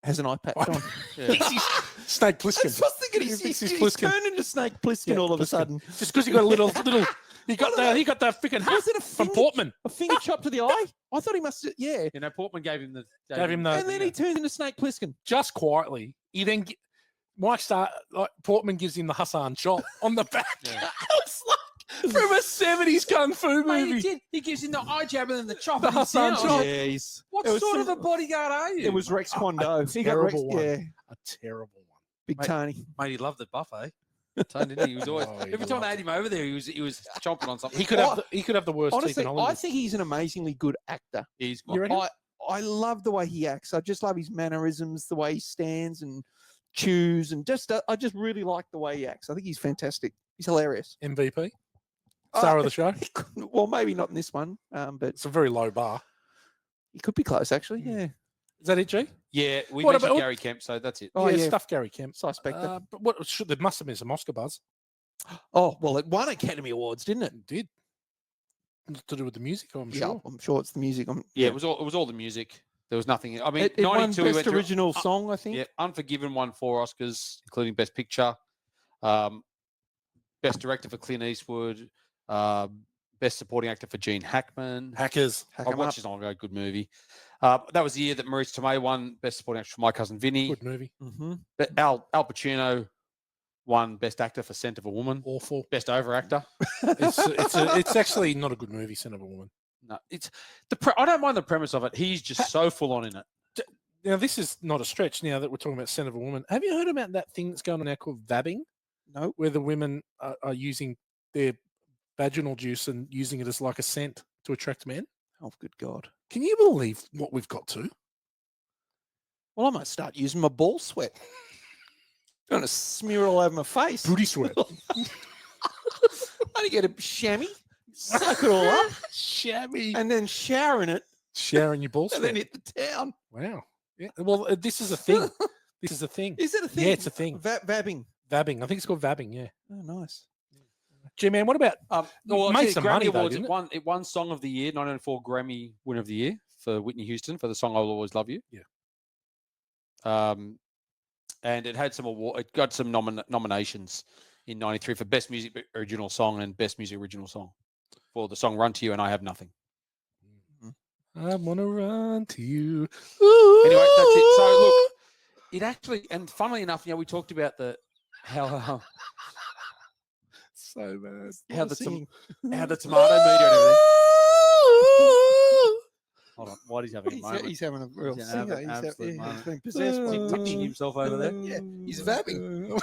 has an eye patch on? Yeah. Thinks he's Snake That's Plissken. what I was thinking. He He's thinks he's he's Plissken. turned into Snake Plissken Yeah, all of a Plissken. sudden. Just because he got a little he got the freaking hat Was it a from finger- Portman. A finger chop to the eye? I thought he must. Yeah. You know, Portman gave him the. Gave him the- And then he turns into Snake Plissken. Just quietly. He then Mike Starr Portman gives him the Hassan shot on the back. Yeah. It's like From a 70s kung fu Mate, he movie. did. He gives him the eye jab and then the chop. The And he's Hassan down. chop. Yeah, he's. What it was sort of some- a bodyguard are you? It was Rex Kwando. He got Rex. terrible one. Yeah, A terrible one. Big Mate, Tony. Mate, he loved the buffet. Tone, didn't he? He was always Oh, he every time I loved had him over there, he was chomping on something. He could have the worst teeth Honestly, in Hollywood. I think he's an amazingly good actor. He's You reckon? I love the way he acts. I just love his mannerisms, the way he stands and chews, and I just really like the way he acts. I think he's fantastic. He's hilarious. MVP. Star of the show. Well, maybe not in this one, but It's a very low bar. he could be close actually. Yeah. Is that it, G? Yeah, we What mentioned about- Gary Kemp, so that's it. Oh, yeah, yeah. stuff Gary Kemp. Suspect. But what? There must have been some Oscar buzz. Oh well, it won Academy Awards, didn't it? It did. To do with the music, I'm Yeah, sure. I'm sure it's the music. Yeah, it was all the music. There was nothing. I mean, It won 92 we best went to- original song, I think. Yeah, Unforgiven won 4 Oscars, including Best Picture, Best Director for Clint Eastwood, Best Supporting Actor for Gene Hackman. Hackers. Hack I 'em watched up. this long ago. Good movie. That was the year that Marisa Tomei won Best Supporting Actor for My Cousin Vinny. Good movie. Mhm. Al Pacino won Best Actor for Scent of a Woman. Awful. Best Overactor. It's actually not a good movie, Son of a Woman. No, it's I don't mind the premise of it. He's just so full on in it. Now, this is not a stretch now that we're talking about Son of a Woman. Have you heard about that thing that's going on now called vabbing? No. Where the women are using their vaginal juice and using it as like a scent to attract men? Oh, good God. Can you believe what we've got to? Well, I might start using my ball sweat. I'm going to smear all over my face. Booty sweat. I only get a chamois, suck it all up, Shabby. and then shower in it, Showering your balls. and then hit the town. Wow. Yeah. Well, this is a thing. This is a thing. Is it a thing? Yeah, it's a thing. Vabbing. Vabbing. I think it's called vabbing. Yeah. Oh, nice. G-Man, what about Well, made actually, some Grammy money though, Awards. didn't It won Song of the Year, 1994 Grammy Winner of the Year for Whitney Houston for the song "I'll Always Love You." Yeah. And it had some award. It got some nominations in '93 for Best Music Original Song and Best Music Original Song for the song "Run to You" and "I Have Nothing." I want to run to you. Anyway, that's it. So look, it actually, and funnily enough, we talked about how So bad. how What a the singing. how the tomato meter and everything. Hold on, Whitey's having a moment. He's having a real He's having singer. an He's, absolute moment. he's been possessed. Is he by touching himself over there? Yeah, he's vabbing.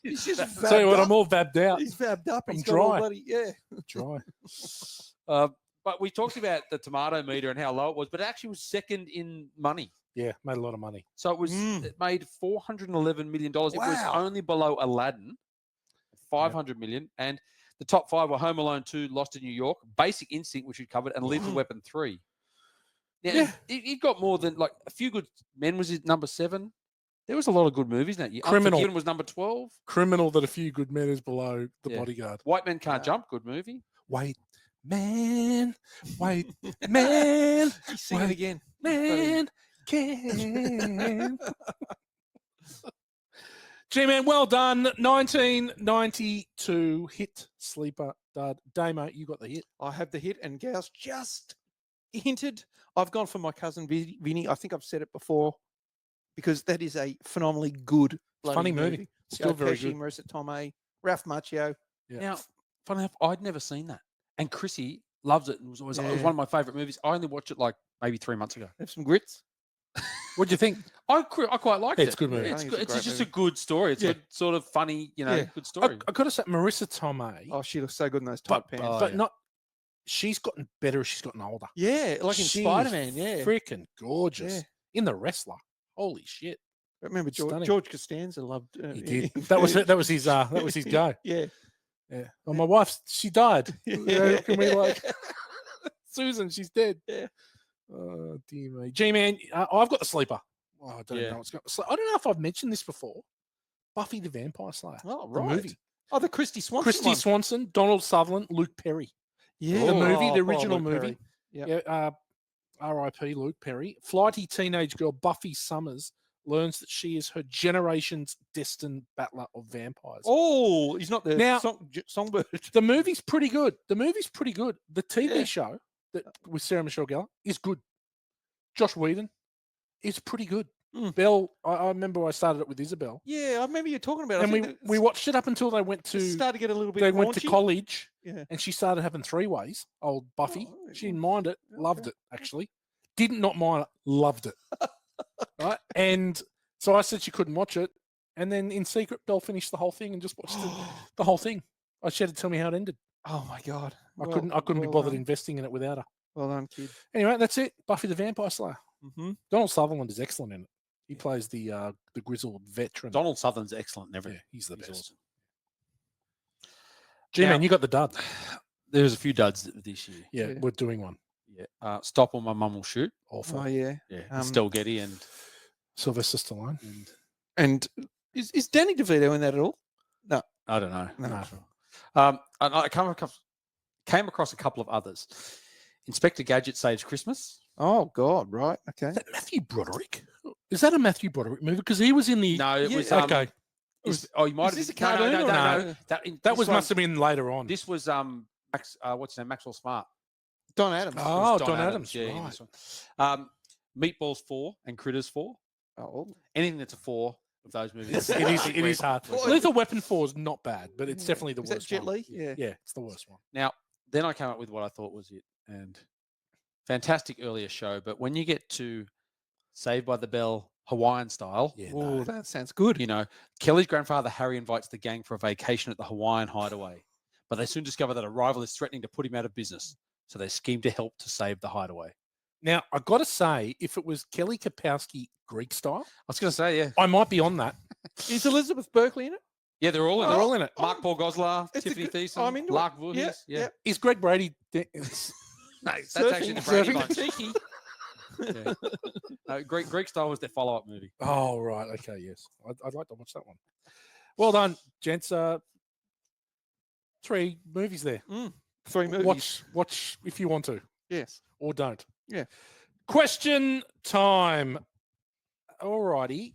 He's just vabbed Tell you what, up. I'm all vabbed out. He's vabbed up. I'm He's got all dry. bloody, yeah. Dry. But we talked about the tomato meter and how low it was, but it actually was second in money. Yeah, made a lot of money. So it was Mm. it made $411 million. It was Wow. only below Aladdin, 500 million. And the top 5 were Home Alone 2, Lost in New York, Basic Instinct, which we covered, and Lethal Weapon 3. Now, Yeah. it got more than like A Few Good Men was his number 7. There was a lot of good movies in that year. Criminal. Unforgiven was number 12. Criminal that a few good men is below the Yeah. Bodyguard. White Men Can't Jump, good movie. White man, white man, Sing it Wait. again. man can. G-Man, well done. 1992 hit sleeper dud. Damo, you got the hit. I have the hit, and Gauss just hinted. I've gone for My Cousin Vinny. I think I've said it before, because that is a phenomenally good, bloody Funny movie. Still Joe very Pesci, good. Marissa Tomei, Ralph Macchio. Yeah. Now, funny enough, I'd never seen that. And Chrissy loves it and was always it was Yeah. one of my favorite movies. I only watched it like maybe 3 months ago. Have some grits. What'd you think? I quite liked Yeah, it. it's a good movie. Yeah, I it's think good. it's a It's great just a good story. It's Yeah. a good, sort of funny, Yeah. good story. I got to say, Marissa Tomei, Oh, she looks so good in those tight but, pants. but yeah. not. She's gotten better as she's gotten older. Yeah, like in She is Spider-Man. Yeah. freaking gorgeous. Yeah. In The Wrestler, holy shit, I remember Stunning. George Costanza loved. he did. That was his go. Yeah. Yeah. Well, my wife, she died. Yeah. Can we like Susan? She's dead. Yeah. Oh dear me. G-Man, I've got the sleeper. Oh, I don't Yeah. know what's going. I don't know if I've mentioned this before. Buffy the Vampire Slayer. Oh, The right. movie. Oh, the Christy Swanson. Christy one. Swanson, Donald Sutherland, Luke Perry. Yeah. The movie, the Oh, original Luke movie. Perry. Yep. Yeah. R.I.P. Luke Perry. Flighty teenage girl Buffy Summers learns that she is her generation's destined battler of vampires. Oh, he's not the Now- songbird. The movie's pretty good. The TV Yeah. show that with Sarah Michelle Gellar is good. Josh Whedon is pretty good. Belle, I remember I started it with Isabel, Yeah, I remember you talking about it. I and think we it's- watched it up until they went it to started to get a little bit they went to raunchy. college, Yeah. and she started having three-ways. Old Buffy, Oh, right, she well, didn't mind it, loved okay. it actually. Didn't not mind it, loved it. Right, and so I said she couldn't watch it, and then in secret, Belle finished the whole thing and just watched the whole thing. She had to tell me how it ended. Oh my God. I couldn't be well bothered done. investing in it without her. Well done, kid. Anyway, that's it. Buffy the Vampire Slayer. Mm-hmm. Donald Sutherland is excellent in it. He plays the grizzled veteran. Donald Sutherland's excellent in Yeah, everything. he's the He's best. awesome. G-Man, Now- you got the dud. There's a few duds this year. Yeah, Yeah. we're doing one. Yeah. Stop or My Mum Will Shoot. Awful. Oh yeah. Yeah. Um, Estelle Getty and Sylvester Stallone. And is Danny DeVito in that at all? I don't know. No. And I came across a couple of others. Inspector Gadget Saves Christmas. Oh God. Right. Okay. Is that Matthew Broderick? Is that a Matthew Broderick movie? Because he was in the. No, it Yeah, was okay. You might is have this a been, no, cartoon or no. no? That That must have been later on. This was what's his name? Maxwell Smart. Don Adams. It Oh, was Don Adams, Yeah, in right. this one. Meatballs 4 and Critters 4. Oh. Anything that's a 4 of those movies. it is hard. Well, Lethal Weapon 4 is not bad, but it's definitely the Is that worst Jet one. Li? Yeah. Yeah, it's the worst one. Now, then I came up with what I thought was it, and fantastic earlier show. But when you get to Saved by the Bell Hawaiian style, Yeah, Oh, no. that sounds good. you know, Kelly's grandfather Harry invites the gang for a vacation at the Hawaiian hideaway, but they soon discover that a rival is threatening to put him out of business. So they scheme to help to save the hideaway. Now, I got to say, if it was Kelly Kapowski Greek style, I was going to say, yeah, I might be on that. Is Elizabeth Berkley in it? yeah, they're all in They're it. all in it. Mark Paul Goslar, It's a Tiffany good- Thiessen, I'm into it. Lark Voorhees. Yeah, Is Greg Brady? no, that's Surfing- actually the Brady surfing bunch. Tiki. Yeah. No, Greek Star was their follow-up movie. Oh, right. Okay, yes. I'd like to watch that one. Well done, gents. 3 movies there. 3 movies. Watch if you want to, Yes. or don't. Yeah. Question time. All righty.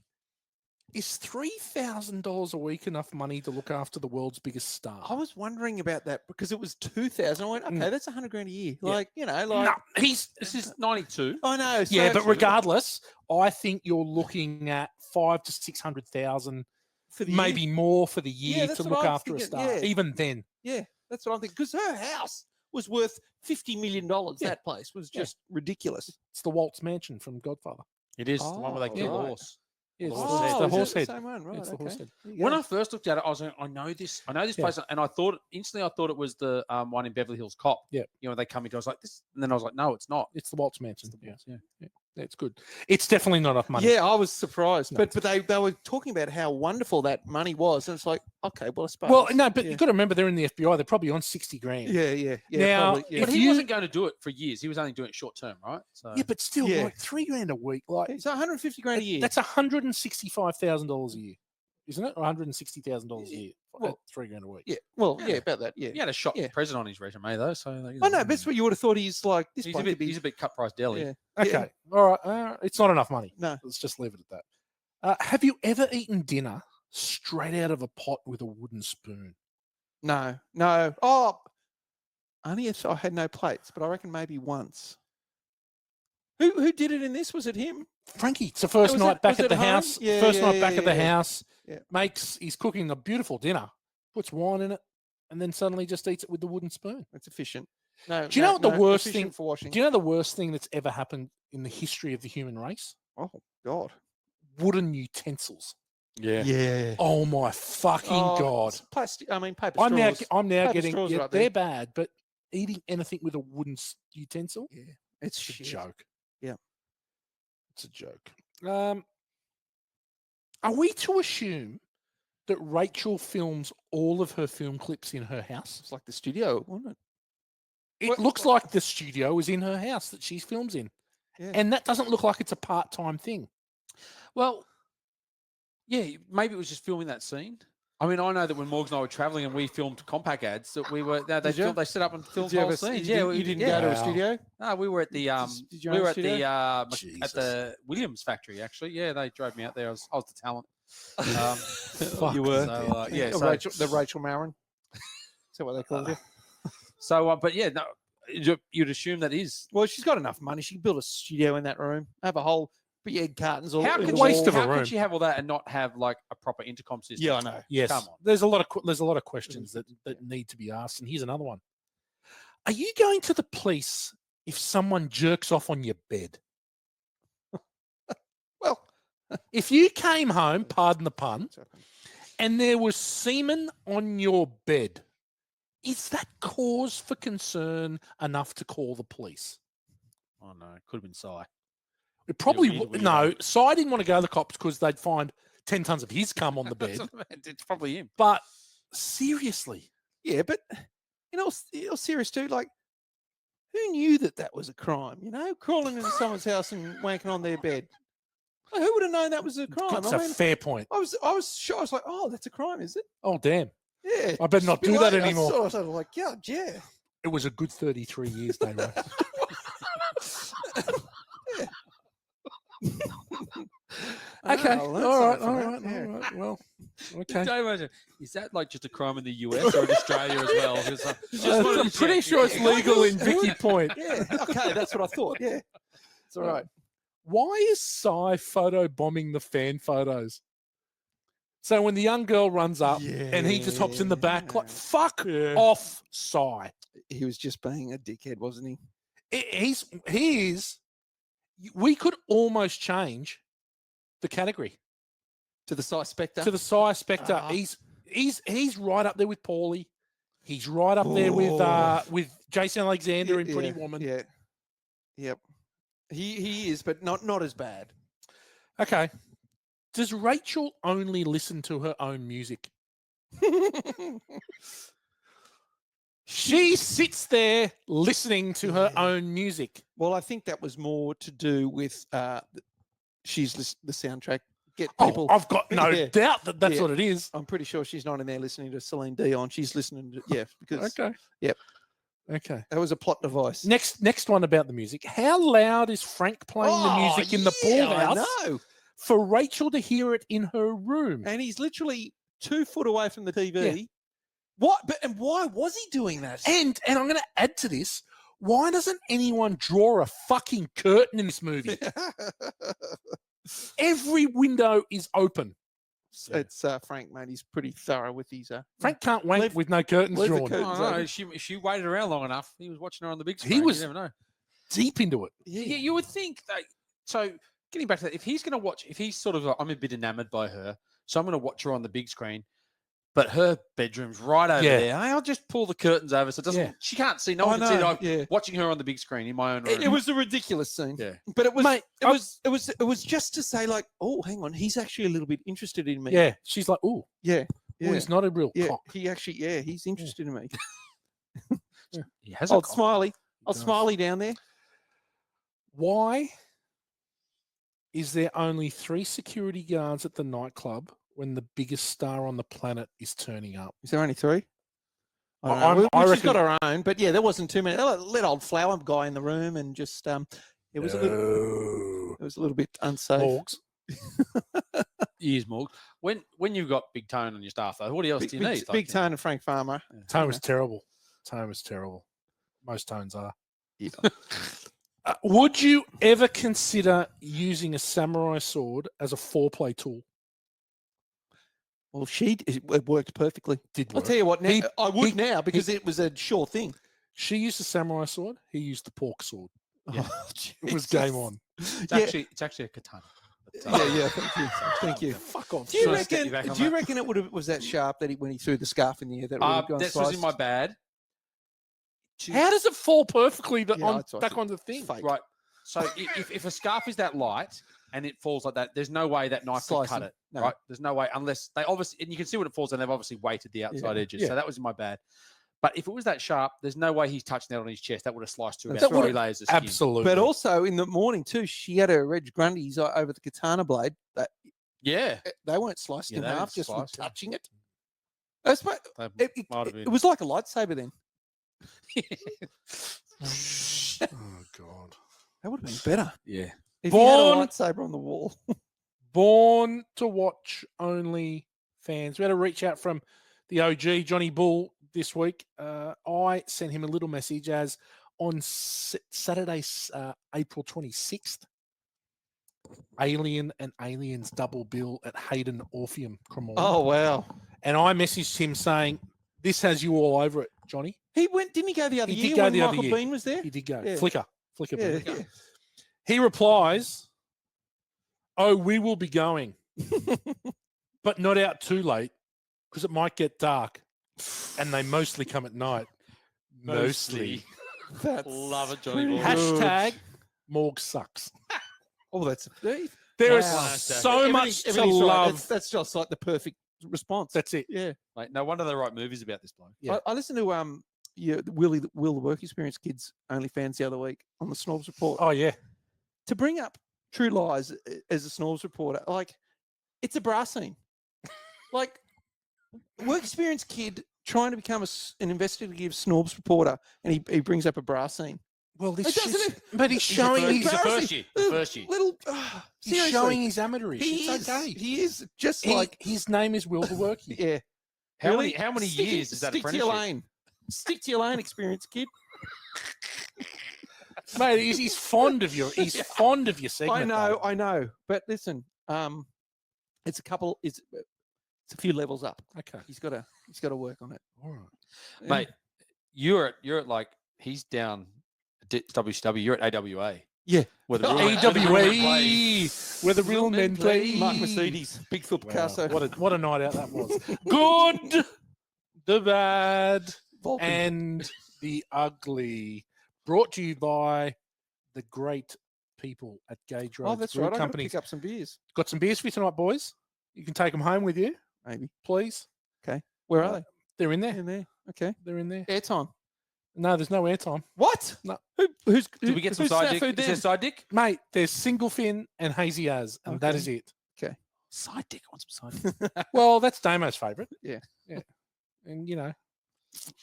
Is $3,000 a week enough money to look after the world's biggest star? I was wondering about that because it was 2,000. I went, okay, that's $100 grand a year. Yeah. Like, you know, No, like This is 92. I know. so yeah, but actually, regardless, I think you're looking at 500,000 to 600,000, for the year- maybe more for the year that's to what look I was after a thinking, star. yeah. Even then, Yeah, that's what I'm thinking. Because her house was worth $50 million. Yeah. That place was Yeah. just ridiculous. it's the Waltz Mansion from Godfather. It is the one where they Oh, kill the right. horse. Yeah, it's, Oh, the, it's is the it horse head. Same one, right? It's the horse okay. head. There you When go. I first looked at it, I was like, I know this Yeah. place, and I thought instantly, I thought it was the one in Beverly Hills Cop. Yeah. You know, they come into, I was like this, and then I was like, no, it's not. It's the Waltz Mansion. It's the Yeah. Waltz, yeah. Yeah, it's good. It's definitely not enough money. Yeah, I was surprised. No. But they were talking about how wonderful that money was. And it's like, okay, well, I suppose. Well, no, but yeah. you've got to remember they're in the FBI. They're probably on 60 grand. Yeah. Now, probably, yeah. But If he you- wasn't going to do it for years. He was only doing it short term, right? So Yeah, but still, Yeah. like $3 grand a week. Like It's 150 grand a year. that's $165,000 a year, isn't it? Or $160,000 a year. Well, $3 grand a week. yeah. Well, Yeah. yeah, about that. Yeah. he had a shot Yeah. president on his resume though. So you I know, know, but that's what you would have thought. He's like this. he's bloke could be, a bit cut price deli. Yeah. Okay. All right. It's not enough money. No. Let's just leave it at that. Have you ever eaten dinner straight out of a pot with a wooden spoon? No. Oh, only if I had no plates, but I reckon maybe once. Who did it in this? Was it him? Frankie, it's the first was night it- back was at it the home? house. Yeah, First yeah, night back yeah, at the yeah. house. Yeah. He's cooking a beautiful dinner, puts wine in it, and then suddenly just eats it with the wooden spoon. It's efficient. No. Do you know what the worst efficient thing- for washing? Do you know the worst thing that's ever happened in the history of the human race? Oh God. Wooden utensils. Yeah. Yeah. Oh my fucking god! Plastic. I mean, paper I'm now straws. getting. straws Yeah, right there. they're bad, but eating anything with a wooden utensil, Yeah. It's it's a shit. joke. Yeah. It's a joke. Are we to assume that Rachel films all of her film clips in her house? It's like the studio, wasn't it? It What- looks like the studio is in her house that she films in. Yeah. And that doesn't look like it's a part-time thing. Well, yeah, maybe it was just filming that scene. I mean, I know that when Morgs and I were traveling and we filmed compact ads, that we were Did you? they set up and filmed Did you whole ever- scenes. you Yeah, didn't- you didn't yeah. go to a Wow. studio? No, we were at the Did you we own were a at studio? at Jesus. the Williams factory actually. Yeah, they drove me out there. I was the talent. Fuck. You were. So, yeah, The so, the Rachel Marron. Is that what they called you? but yeah, no, you'd assume that is. Well, she's got enough money. She can build a studio in that room. Have a whole But egg cartons all How in could the waste wall. of a how room. could she have all that and not have like a proper intercom system? Yeah, I know. Yes, Come on. there's a lot of questions that need to be asked, and here's another one: are you going to the police if someone jerks off on your bed? Well, If you came home, pardon the pun, what's happened? and there was semen on your bed, is that cause for concern enough to call the police? Oh no, it could have been Cy. It probably weird no. weirdo. Cy didn't want to go to the cops because they'd find 10 tons of his cum on the bed. It's probably him. But seriously, Yeah, but you're serious too. Like, who knew that was a crime? You know, crawling into someone's house and wanking on their bed. Like, who would have known that was a crime? that's a fair point. I was sure. I was like, oh, that's a crime, is it? Oh, damn. Yeah. I better not Just do that below, anymore. I sort of like, yeah. It was a good 33 years, Damo. Okay. Oh, well, all that's right. all right, yeah. Well, okay. Can you imagine? Is that like just a crime in the US or in Australia as well? Just, I'm pretty sure it's legal in Vicky Point. Yeah. Okay, that's what I thought. Yeah. It's all right. Why is Cy photo bombing the fan photos? So when the young girl runs up and he just hops in the back, like, fuck off, Cy. He was just being a dickhead, wasn't he? He is. We could almost change the category To the Cy Spectre. to the Cy Spectre. Ah. He's right up there with Paulie. He's right up there with Jason Alexander in Pretty Woman. Yeah. Yep. He is, but not as bad. Okay. Does Rachel only listen to her own music? She sits there listening to her own music. Well, I think that was more to do with she's the soundtrack. Get Oh, people. I've got no Yeah. doubt that that's Yeah. what it is. I'm pretty sure she's not in there listening to Celine Dion. She's listening to because Okay. Yep. Okay. that was a plot device. Next one about the music. How loud is Frank playing the music in the pool house I know. for Rachel to hear it in her room? And he's literally 2 foot away from the TV. What? And why was he doing that? And I'm going to add to this. Why doesn't anyone draw a fucking curtain in this movie? Every window is open. It's Frank, mate. He's pretty thorough with his. Frank can't wank Leave- with no curtains leave the drawn. curtains Oh, no, open. if she waited around long enough, he was watching her on the big He screen. was- You never know. Deep into it. Yeah, you would think that. So getting back to that, if he's going to watch, if he's sort of, like, I'm a bit enamored by her, so I'm going to watch her on the big screen. But her bedroom's right over Yeah. there. I'll just pull the curtains over so it doesn't. Yeah. She can't see. No I one can see. know, I'm yeah. watching her on the big screen in my own room. It was a ridiculous scene. Yeah. But it was Mate, it was just to say like, oh, hang on, he's actually a little bit interested in me. Yeah. She's like, ooh, Yeah. he's not a real Yeah. cock. He actually, he's interested in me. He has a Old cock. Smiley. Old does. Smiley down there. Why is there only 3 security guards at the nightclub when the biggest star on the planet is turning up? Is there only 3? I She's got reckon- her own, but yeah, there wasn't too many. Let old flower guy in the room and just it was a little bit unsafe. Morgs. Years more. When you've got Big Tone on your staff, though, what else Big, do you need? big, Like, big Tone and Frank Farmer. Tone was terrible. Tone was terrible. Most tones are. Yeah. Would you ever consider using a samurai sword as a foreplay tool? Well, it worked perfecly. Did I'll work. tell you what, now, He- I would he- now because it was a sure thing. She used the samurai sword. He used the pork sword. Yeah. Oh, It was Jesus. game on. it's yeah. actually a katana. But, Yeah, thank you. Thank you. Fuck off. Do you Should I step you reckon? back on Do you that? reckon it was that sharp that when he threw the scarf in the air that would have gone This was in my sliced? bad. How does it fall perfectly Yeah, that's back right. on the thing? Fake. Right. So if a scarf is that light and it falls like that, there's no way that knife can cut Slicing. it. No. Right? There's no way unless they obviously, and you can see when it falls, and they've obviously weighted the outside edges. yeah. So that was in my bad. But if it was that sharp, there's no way he's touching that on his chest. That would have sliced through That's about right. 3 layers of skin. Absolutely. But also in the morning too, she had her Reg Grundys over the katana blade. That Yeah. they weren't sliced Yeah, in they half didn't just from slice, yeah. touching it. That's my, They it, might have it, been. it was like a lightsaber then. Oh God. That would have been better Yeah. if you had a Born- lightsaber on the wall. Born to watch only fans. We had a reach out from the OG Johnny Bull this week. I sent him a little message as on Saturday, April 26th. Alien and Aliens double bill at Hayden Orpheum Cremorne. Oh wow. And I messaged him saying, "This has you all over it, Johnny." He went, didn't he go the other He year did go when the other Michael year. Bean was there? He did go. Yeah. Flicker. Yeah, Bill. yeah. He replies, "Oh, we will be going, but not out too late because it might get dark, and they mostly come at night. Mostly. That's Love it, Johnny pretty boy. good. Hashtag morgue sucks." Oh, that's There is Wow. so much to everything's right. love. That's just like the perfect response. That's it. Yeah. Mate, no wonder they write movies about this bloke. Yeah. I listened to the Will the Work Experience kids OnlyFans the other week on the Snobs Report. Oh yeah. To bring up True Lies as a Snobs reporter, like it's a bra scene. Like Work Experience kid trying to become an investigative Snobs reporter, and he brings up a bra scene. Well, this It doesn't- but he's showing He's the his first year. The first year. Little, he's seriously, showing his amateurish. he It's is. okay. He is just He- like his name is Will the Worky. yeah. How Really? many Stick- years is that stick to apprenticeship? your lane. Stick to your lane, Experience kid. Mate, he's fond of your. He's fond of your segment. I know. But listen, it's a couple. It's a few levels up. Okay. He's got to work on it. All right. Mate, you're at like he's down at WCW. You're at AWA. Yeah. Where the real men play. AWA, where the real men play. Mark Mercedes, Big Phil Wow, Picasso. what a night out that was. Good, the bad, Vulcan. and the ugly. Brought to you by the great people at Gauge Road Oh, that's Brew right. I'm going to Company. pick up some beers, Got some beers for you tonight, boys. You can take them home with you, maybe. please. Where are They're in they? there. In there. Okay. They're in there. Airtime. No, there's no airtime. What? No. Who's? Did we get some side dick? Is there side dick? Mate, there's single fin and hazy as, and that Okay. is it. Side dick. I want some side dick. Well, that's Damo's favourite. Yeah. And you know,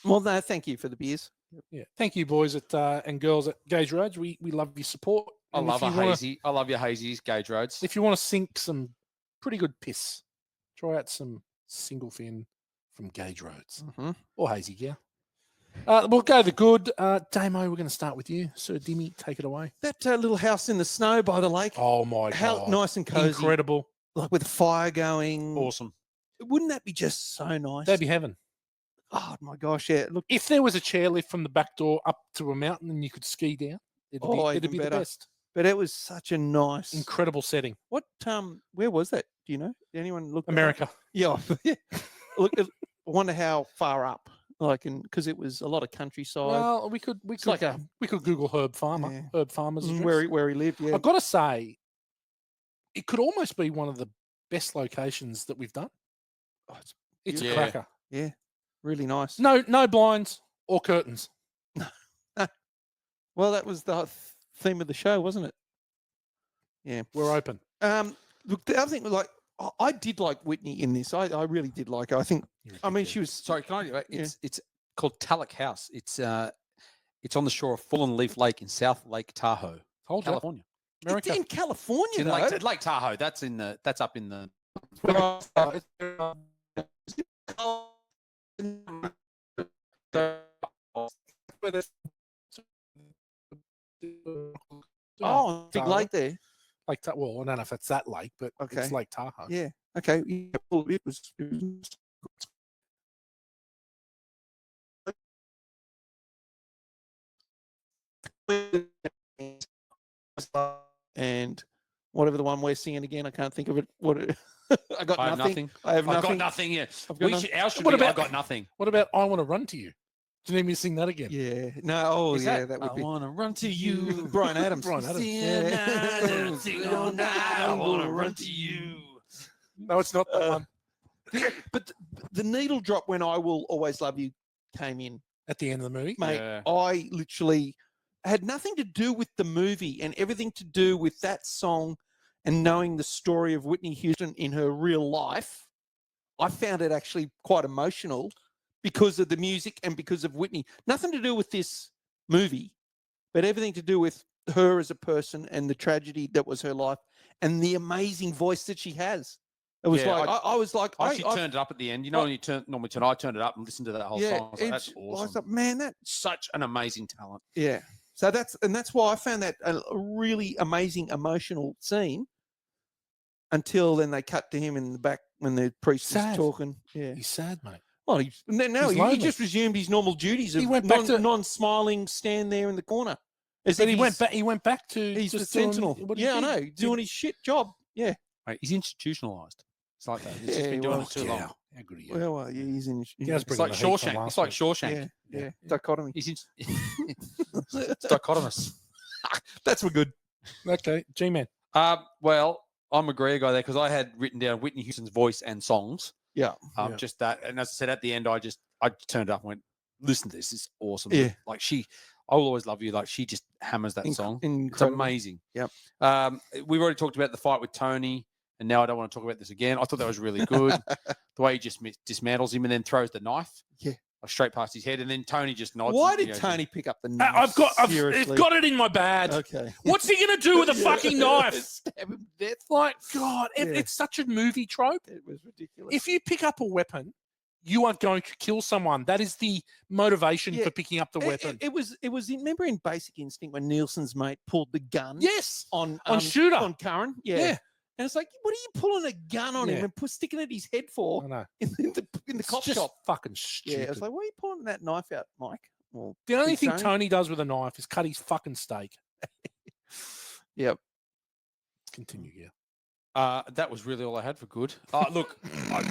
Well, no, thank you for the beers. yeah. Thank you, boys at and girls at Gauge Roads. We love your support. I And love if a you wanna- hazy. I love your hazies, Gauge Roads. If you want to sink some pretty good piss, try out some single fin from Gauge Roads Mm-hmm. or hazy. Yeah. We'll go the good. Damo, we're going to start with you. Sir Dimmy, take it away. That little house in the snow by the lake. Oh my How god. nice and cozy. Incredible. Like with a fire going. Awesome. Wouldn't that be just so nice? That'd be heaven. Oh my gosh, yeah. Look, If there was a chairlift from the back door up to a mountain and you could ski down, it'd even be the better. best. but it was such a nice. Incredible setting. What where was that? Do you know? Did anyone look? that up? America. Yeah. Look, I wonder how far up. Like, because it was a lot of countryside. Well, we could like a- we could Google Herb Farmer. Yeah. Herb Farmer's address. where he lived. Yeah. I've got to say, it could almost be one of the best locations that we've done. Oh, it's It's Yeah. a cracker. really nice. No blinds or curtains. Well, that was the theme of the show, wasn't it? Yeah. We're open. Look, the other thing was like, I did like Whitney in this. I really did like her. I think. I mean, she was. Sorry, can I? Yeah. It's called Tallock House. It's on the shore of Fallen Leaf Lake in South Lake Tahoe, Told you. California. America. It's in California, It's in though. Lake Tahoe. That's up in the. Oh, big Tahoe. lake there. Like that. Well, I don't know if it's that lake, but Okay. it's Lake Tahoe. Yeah. Okay. Yeah, well, it was. And whatever the one we're singing again, I can't think of it. I got I have nothing. nothing. I have I've nothing. got nothing. Yeah, I've got nothing. Ours should What be. I've about- got nothing. What about I Want to Run to You? Do you need me to sing that again? Yeah. No. Oh, Is yeah. That would I be wanna run to you, you. Brian Adams. Brian Adams. Yeah. Sing all night. I wanna run to you. No, it's not that one. But the needle drop when I Will Always Love You came in, At the end of the movie. mate. Yeah. I literally had nothing to do with the movie and everything to do with that song and knowing the story of Whitney Houston in her real life. I found it actually quite emotional because of the music and because of Whitney. Nothing to do with this movie, but everything to do with her as a person and the tragedy that was her life and the amazing voice that she has. It was Yeah, like I was like I actually I- turned it up at the end. You know, when you normally I turned it up and listened to that whole yeah, song. I was like, that's I awesome. thought, man, that Such an amazing talent. yeah. So that's why I found that a really amazing emotional scene. Until then, they cut to him in the back when the priest Sad. is talking. Yeah. He's sad, mate. Well, he He's lonely. just resumed his normal duties of He went back to- non-smiling, stand there in the corner. As But if he went back. He went back to He's the just doing sentinel. what he Yeah, I did. know, doing his shit job. Yeah. Mate, he's institutionalized. It's like that. He's Yeah, just been doing well, it too long. How good are you? Well, yeah, he's in. Gaz It's bringing like the heat from Shawshank. last It's like week. Shawshank. Yeah. Dichotomy. He's in, it's dichotomous. That's for good. Okay, G-Man. Well, I'm a Greer guy there because I had written down Whitney Houston's voice and songs. Yeah. Yeah. Just that. And as I said at the end, I turned up and went, listen to this. It's awesome. Yeah. Like I will always love you. Like she just hammers that song. It's Incredible. amazing. Yep. We've already talked about the fight with Tony, and now I don't want to talk about this again. I thought that was really good. The way he just dismantles him and then throws the knife. Yeah. Straight past his head, and then Tony just nods. Why and, did you know, Tony pick up the knife? I've Seriously? got it in my bag. Okay. What's he gonna do with a fucking knife? Stab him to death. Like, God, Yeah. it's such a movie trope. It was ridiculous. If you pick up a weapon, you are going to kill someone. That is the motivation Yeah. for picking up the weapon. It was. Remember in Basic Instinct when Nielsen's mate pulled the gun Yes, on Shooter. on Curran. Yeah. Yeah. And it's like, what are you pulling a gun on him Yeah. and sticking it at his head for I know. in the It's cop just shop? fucking Yeah, stupid. I was like, why are you pulling that knife out, Mike? Well, the only Big thing Tony? Tony does with a knife is cut his fucking steak. Yep. Continue, yeah. that was really all I had for good. Look,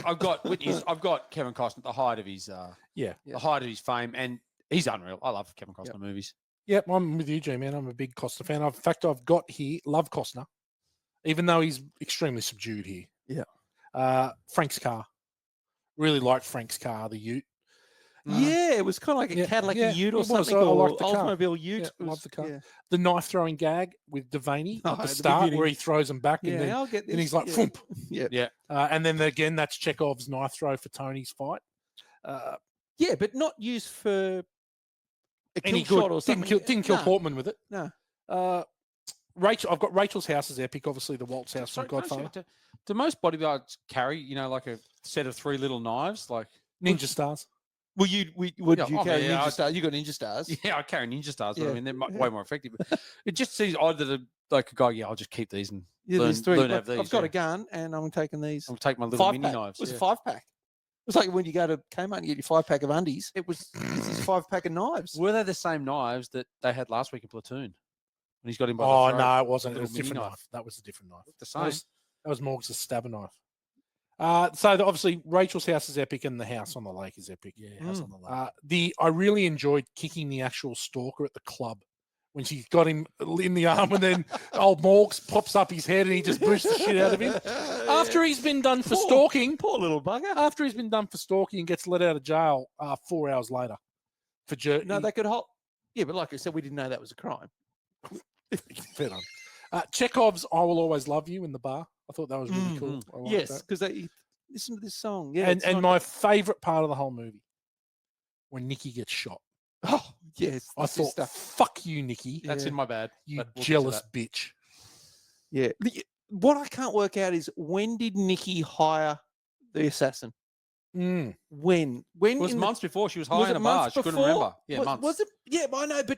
I've got Whitney's. I've got Kevin Costner at the height of his Yeah. the height of his fame, and he's unreal. I love Kevin Costner movies. Yep, I'm with you, G-Man. I'm a big Costner fan. In fact, I've got here, love Costner, even though he's extremely subdued here. Yeah. Frank's car. Really liked Frank's car, the Ute. Yeah, it was kind of like a Yeah, Cadillac yeah, Ute it or was. something, I or liked the car. Oldsmobile Ute. Yeah, It was- loved the car. Yeah, The knife throwing gag with Devaney Oh, at the at the start beginning. where he throws him back yeah, and then I'll get this. he's like, yeah. "Foomp." Yeah. And then again, that's Chekhov's knife throw for Tony's fight. Yeah, but not used for a Any kill good? shot or something. Didn't kill No, Portman with it. No. Rachel, I've got Rachel's house is epic. Obviously, the Waltz house Sorry, from can I Godfather. check, do most bodyguards carry, like a set of 3 little knives? Like, Ninja Stars. Well, would Yeah, you I carry mean, yeah, Ninja I- Stars? You got Ninja Stars. yeah, I carry Ninja Stars, but I Yeah, mean, they're yeah. way more effective. It just seems odd that a guy, I'll just keep these and Yeah, learn, there's 3. learn to I've have these. got yeah. a gun and I'm taking these. I'll take my little 5-pack. mini knives. It was yeah. a 5-pack. It's like when you go to Kmart and get your 5-pack of undies. It was. It's this 5-pack of knives. Were they the same knives that they had last week in Platoon? When he's got him by Oh the throat? no, it wasn't. It Little was a mini different knife. knife. That was a different knife. The That same. was Morg's stabber knife. Obviously Rachel's house is epic and the house on the lake is epic. Yeah, house on the lake. I really enjoyed kicking the actual stalker at the club when she got him in the arm and then old Morgs pops up his head and he just boosts the shit out of him. After he's been done for stalking, Poor little bugger. after he's been done for stalking and gets let out of jail 4 hours later for jerk. No, they could hold. Yeah, but like I said, we didn't know that was a crime. Fair enough. Chekhov's "I Will Always Love You" in the bar. I thought that was really cool. I liked Yes, that. because they listen to this song. Yeah, and it's and not- my favourite part of the whole movie when Nikki gets shot. oh yes, I the thought, sister. "Fuck you, Nikki, That's Yeah. in my bad. you but we'll get to jealous that. bitch." Yeah. What I can't work out is when did Nikki hire the assassin? Mm. When? It was in the- months before she was was high in it a bar. months She couldn't before? remember. Yeah, months. Was it? Yeah, I know, but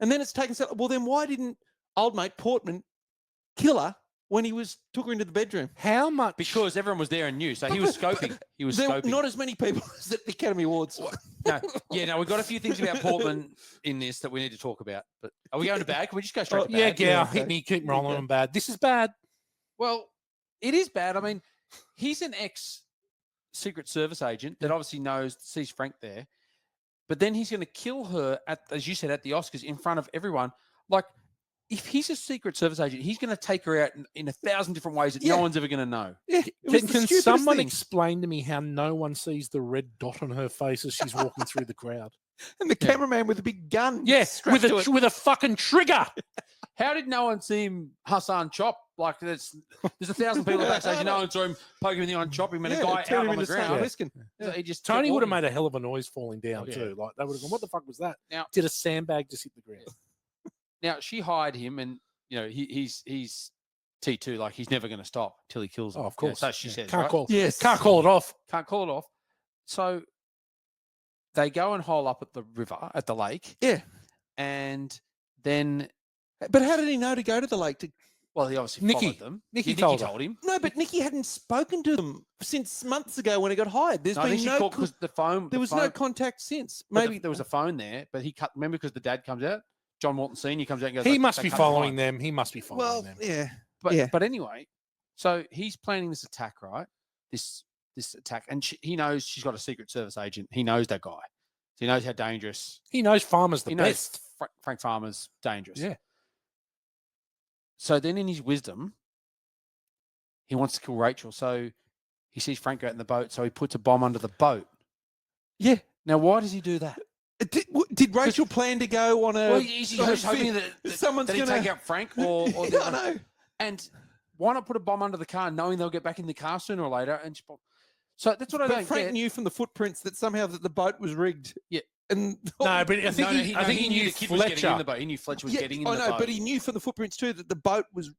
and then it's taken so. Well, then why didn't old mate Portman kill her when he took her into the bedroom? How much? Because everyone was there and knew. So he was scoping. He was There were scoping. not as many people as at the Academy Awards. No, we've got a few things about Portman in this that we need to talk about. But are we going to bad? Can we just go straight to yeah, bad? yeah, okay. hit me, keep Yeah, rolling okay. on bad. This is bad. Well, it is bad. I mean, he's an ex-Secret Service agent that obviously sees Frank there. But then he's going to kill her, as you said, at the Oscars in front of everyone. Like, if he's a Secret Service agent, he's going to take her out in 1,000 different ways that Yeah. no one's ever going to know. Yeah, it was the Can stupidest someone thing. explain to me how no one sees the red dot on her face as she's walking through the crowd? And the Yeah. cameraman with a big gun. Yes, strapped to it. with a fucking trigger. How did no one see him Hassan chop? Like, there's 1,000 people backstage. No one saw him poke him in the eye and chop him, and a guy turn out him on the into Sam ground. Liskin. So he just Tony kept would have walking. made a hell of a noise falling down Oh, yeah. too. Like they would have gone, "What the fuck was that?" Now- Did a sandbag just hit the ground? Now she hired him, and he's T2. Like he's never going to stop till he kills him. Oh, of course. So she Yeah. says, Can't right? call. Yes. Can't call it off. Can't call it off. So they go and hole up at the river, at the lake. Yeah. and then But how did he know to go to the lake? well, he obviously Nikki. followed them. Nikki Nikki told her. told him. No, but Nikki hadn't spoken to them since months ago when he got hired. There's No, I think been she no called because the phone. there was no contact since. Maybe there was a phone there, but he cut. Remember, because the dad comes out, John Walton Senior comes out and goes. He like, must they be cut the following line. them. He must be following them. yeah. But Yeah. but anyway, so he's planning this attack, right? This attack, and he knows she's got a Secret Service agent. He knows that guy. So he knows how dangerous. He knows Farmer's the He knows best. Frank Farmer's dangerous. Yeah. So then, in his wisdom, he wants to kill Rachel. So he sees Frank go out in the boat. So he puts a bomb under the boat. Yeah. Now, why does he do that? Did Rachel plan to go on a? Well, he's just hoping that someone's that he gonna take out Frank or Yeah, I know. And why not put a bomb under the car, knowing they'll get back in the car sooner or later? And so that's what I But don't Frank get. knew from the footprints that somehow that the boat was rigged. Yeah. And No, but I think he knew the kid was getting in Fletcher. the boat. He knew Fletcher was yeah, getting in I the know, boat. but he knew from the footprints too that the boat was.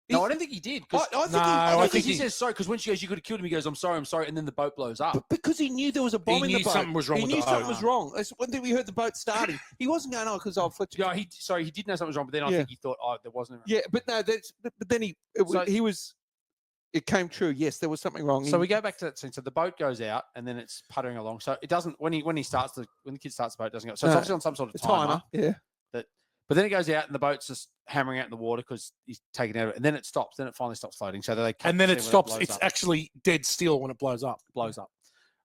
No, I don't think he did. 'Cause- I think No, I think he he- says sorry because when she goes, "You could have killed him," he goes, "I'm sorry," and then the boat blows up. But because he knew there was a bomb in knew the boat. something was wrong He with knew the something boat. was wrong. That's when we heard the boat starting. He wasn't going, oh, because Fletcher. Yeah, he did know something was wrong, but then I Yeah. think he thought, "Oh, there wasn't." Yeah, but no, but then he was. It came true. Yes, there was something wrong. So we go back to that scene. So the boat goes out, and then it's puttering along. So it doesn't when the kid starts the boat, it doesn't go. So it's No, obviously on some sort of the timer. Yeah. But then it goes out, and the boat's just hammering out in the water because he's taking it out of it. And then it stops. Then it finally stops floating. So they cut And then the it scene stops. when It's blows up. actually dead still when it blows up. blows up.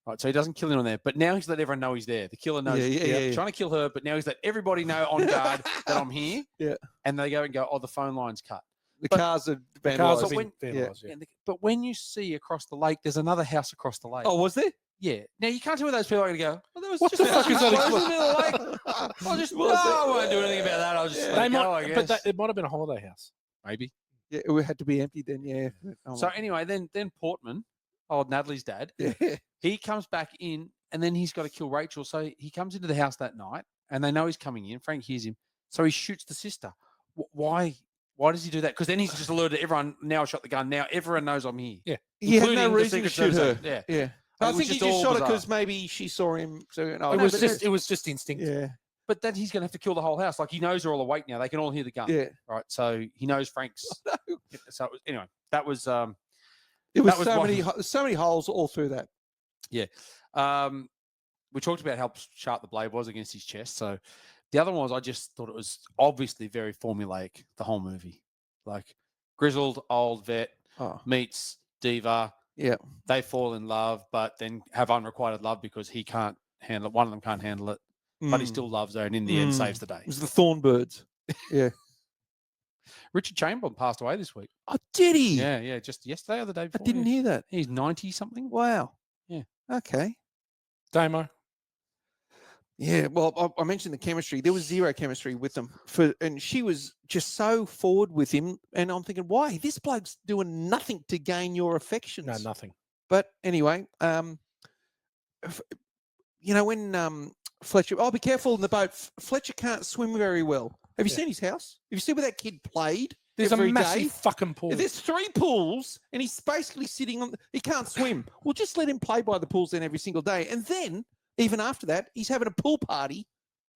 Right, so he doesn't kill anyone there, but now he's let everyone know he's there. The killer knows Yeah. trying to kill her, but now he's let everybody know on guard that I'm here. Yeah. And they go and go, "Oh, the phone line's cut." The But- cars are The cars vandalised. have when- been vandalised, yeah. But when you see across the lake, there's another house across the lake. Oh, was there? Yeah. Now you can't tell me those people are going to go, "Well, there was What just the a fuck is that explosion explosion? in the lake." I'll just, Was I it? won't do anything about that. I'll just let They it go, I might, guess. but it might have been a holiday house. Maybe. Yeah, it had to be empty then. Yeah. Oh, So anyway, then Portman, old Natalie's dad, yeah. he comes back in, and then he's got to kill Rachel. So he comes into the house that night, and they know he's coming in. Frank hears him, so he shoots the sister. Why? Why does he do that? Because then he's just alerted everyone. Now I shot the gun. Now everyone knows I'm here. Yeah. He had no including the reason to Secret shoot her. Service. Yeah. Yeah. It I was think he just just all shot her bizarre. because maybe she saw him. So no, It no, was but just instinct. yeah, But then he's going to have to kill the whole house. Like he knows they're all awake now. They can all hear the gun. yeah. Right. So he knows Frank's. So anyway, that was It was That was so what- many so many holes all through that. we talked about how sharp the blade was against his chest. So the other one was I just thought it was obviously very formulaic, the whole movie. Like grizzled old vet Oh, meets Diva. yeah. They fall in love, but then have unrequited love because he can't handle it. One of them can't handle it, but he Mm. still loves her and in the end Mm. saves the day. It was the Thornbirds. Richard Chamberlain passed away this week. Oh, did he? Yeah, just yesterday or the day I before. didn't yeah. hear that. He's 90 something. Wow. Yeah. Okay. Damo. Yeah, well, I mentioned the chemistry. There was zero chemistry with them, and she was just so forward with him. And I'm thinking, why? This bloke's doing nothing to gain your affections. No, nothing. But anyway, when Fletcher, be careful in the boat. Fletcher can't swim very well. Have you Yeah. seen his house? Have you seen where that kid played? There's every a massive day? fucking pool. There's 3 pools, and he's basically sitting on. He can't swim. Well, just let him play by the pools then every single day, and then even after that, he's having a pool party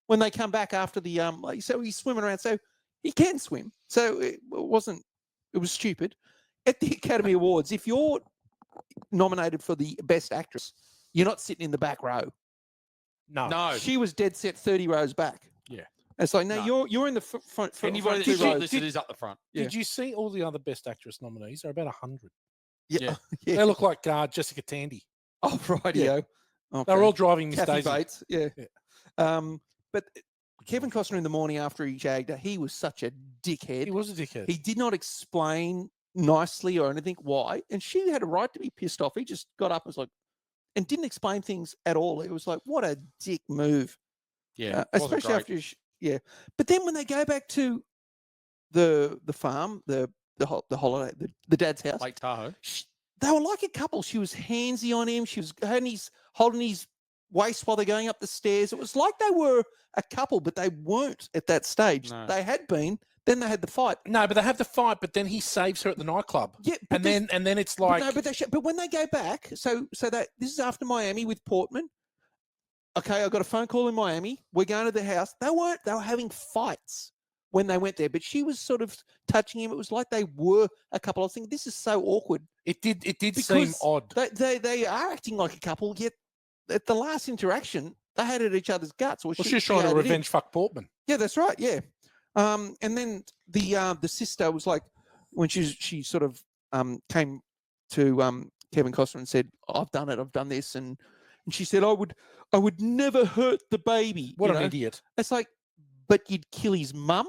when they come back after the So he's swimming around, so he can swim. So it wasn't. It was stupid. At the Academy Awards, if you're nominated for the Best Actress, you're not sitting in the back row. No. No. She was dead set 30 rows back. Yeah. It's like, no, No. you're in the front. Anybody two that's rows. shortlisted is up the front. Yeah. Did you see all the other Best Actress nominees? There are about 100. Yeah. They look like Jessica Tandy. Oh, rightio. Okay. They're all driving Miss Kathy Daisy. Bates. Yeah. But Kevin Costner in the morning after he jagged her, he was such a dickhead. He was a dickhead. He did not explain nicely or anything why, and she had a right to be pissed off. He just got up and was like, and didn't explain things at all. It was like, what a dick move. Yeah. it wasn't Especially great. after, yeah. But then when they go back to the farm, the holiday, the dad's house, Lake Tahoe. they were like a couple. She was handsy on him. She was holding his waist while they're going up the stairs. It was like they were a couple, but they weren't at that stage. No. They had been. Then they had the fight. No, but they have the fight, but then he saves her at the nightclub. Yeah, but And then it's but like no, but when they go back, so that this is after Miami with Portman. okay, I got a phone call in Miami. We're going to the house. They were having fights when they went there, but she was sort of touching him. It was like they were a couple. I was thinking, this is so awkward. It did seem Because odd. They are acting like a couple, yet at the last interaction, they had at each other's guts. Or Well, she's trying to hated him. revenge fuck Portman. Yeah, that's right. Yeah. And then the sister was like, when she sort of came to Kevin Costner and said, I've done it, I've done this, and she said, I would never hurt the baby. What you an know? idiot. It's like, but you'd kill his mum?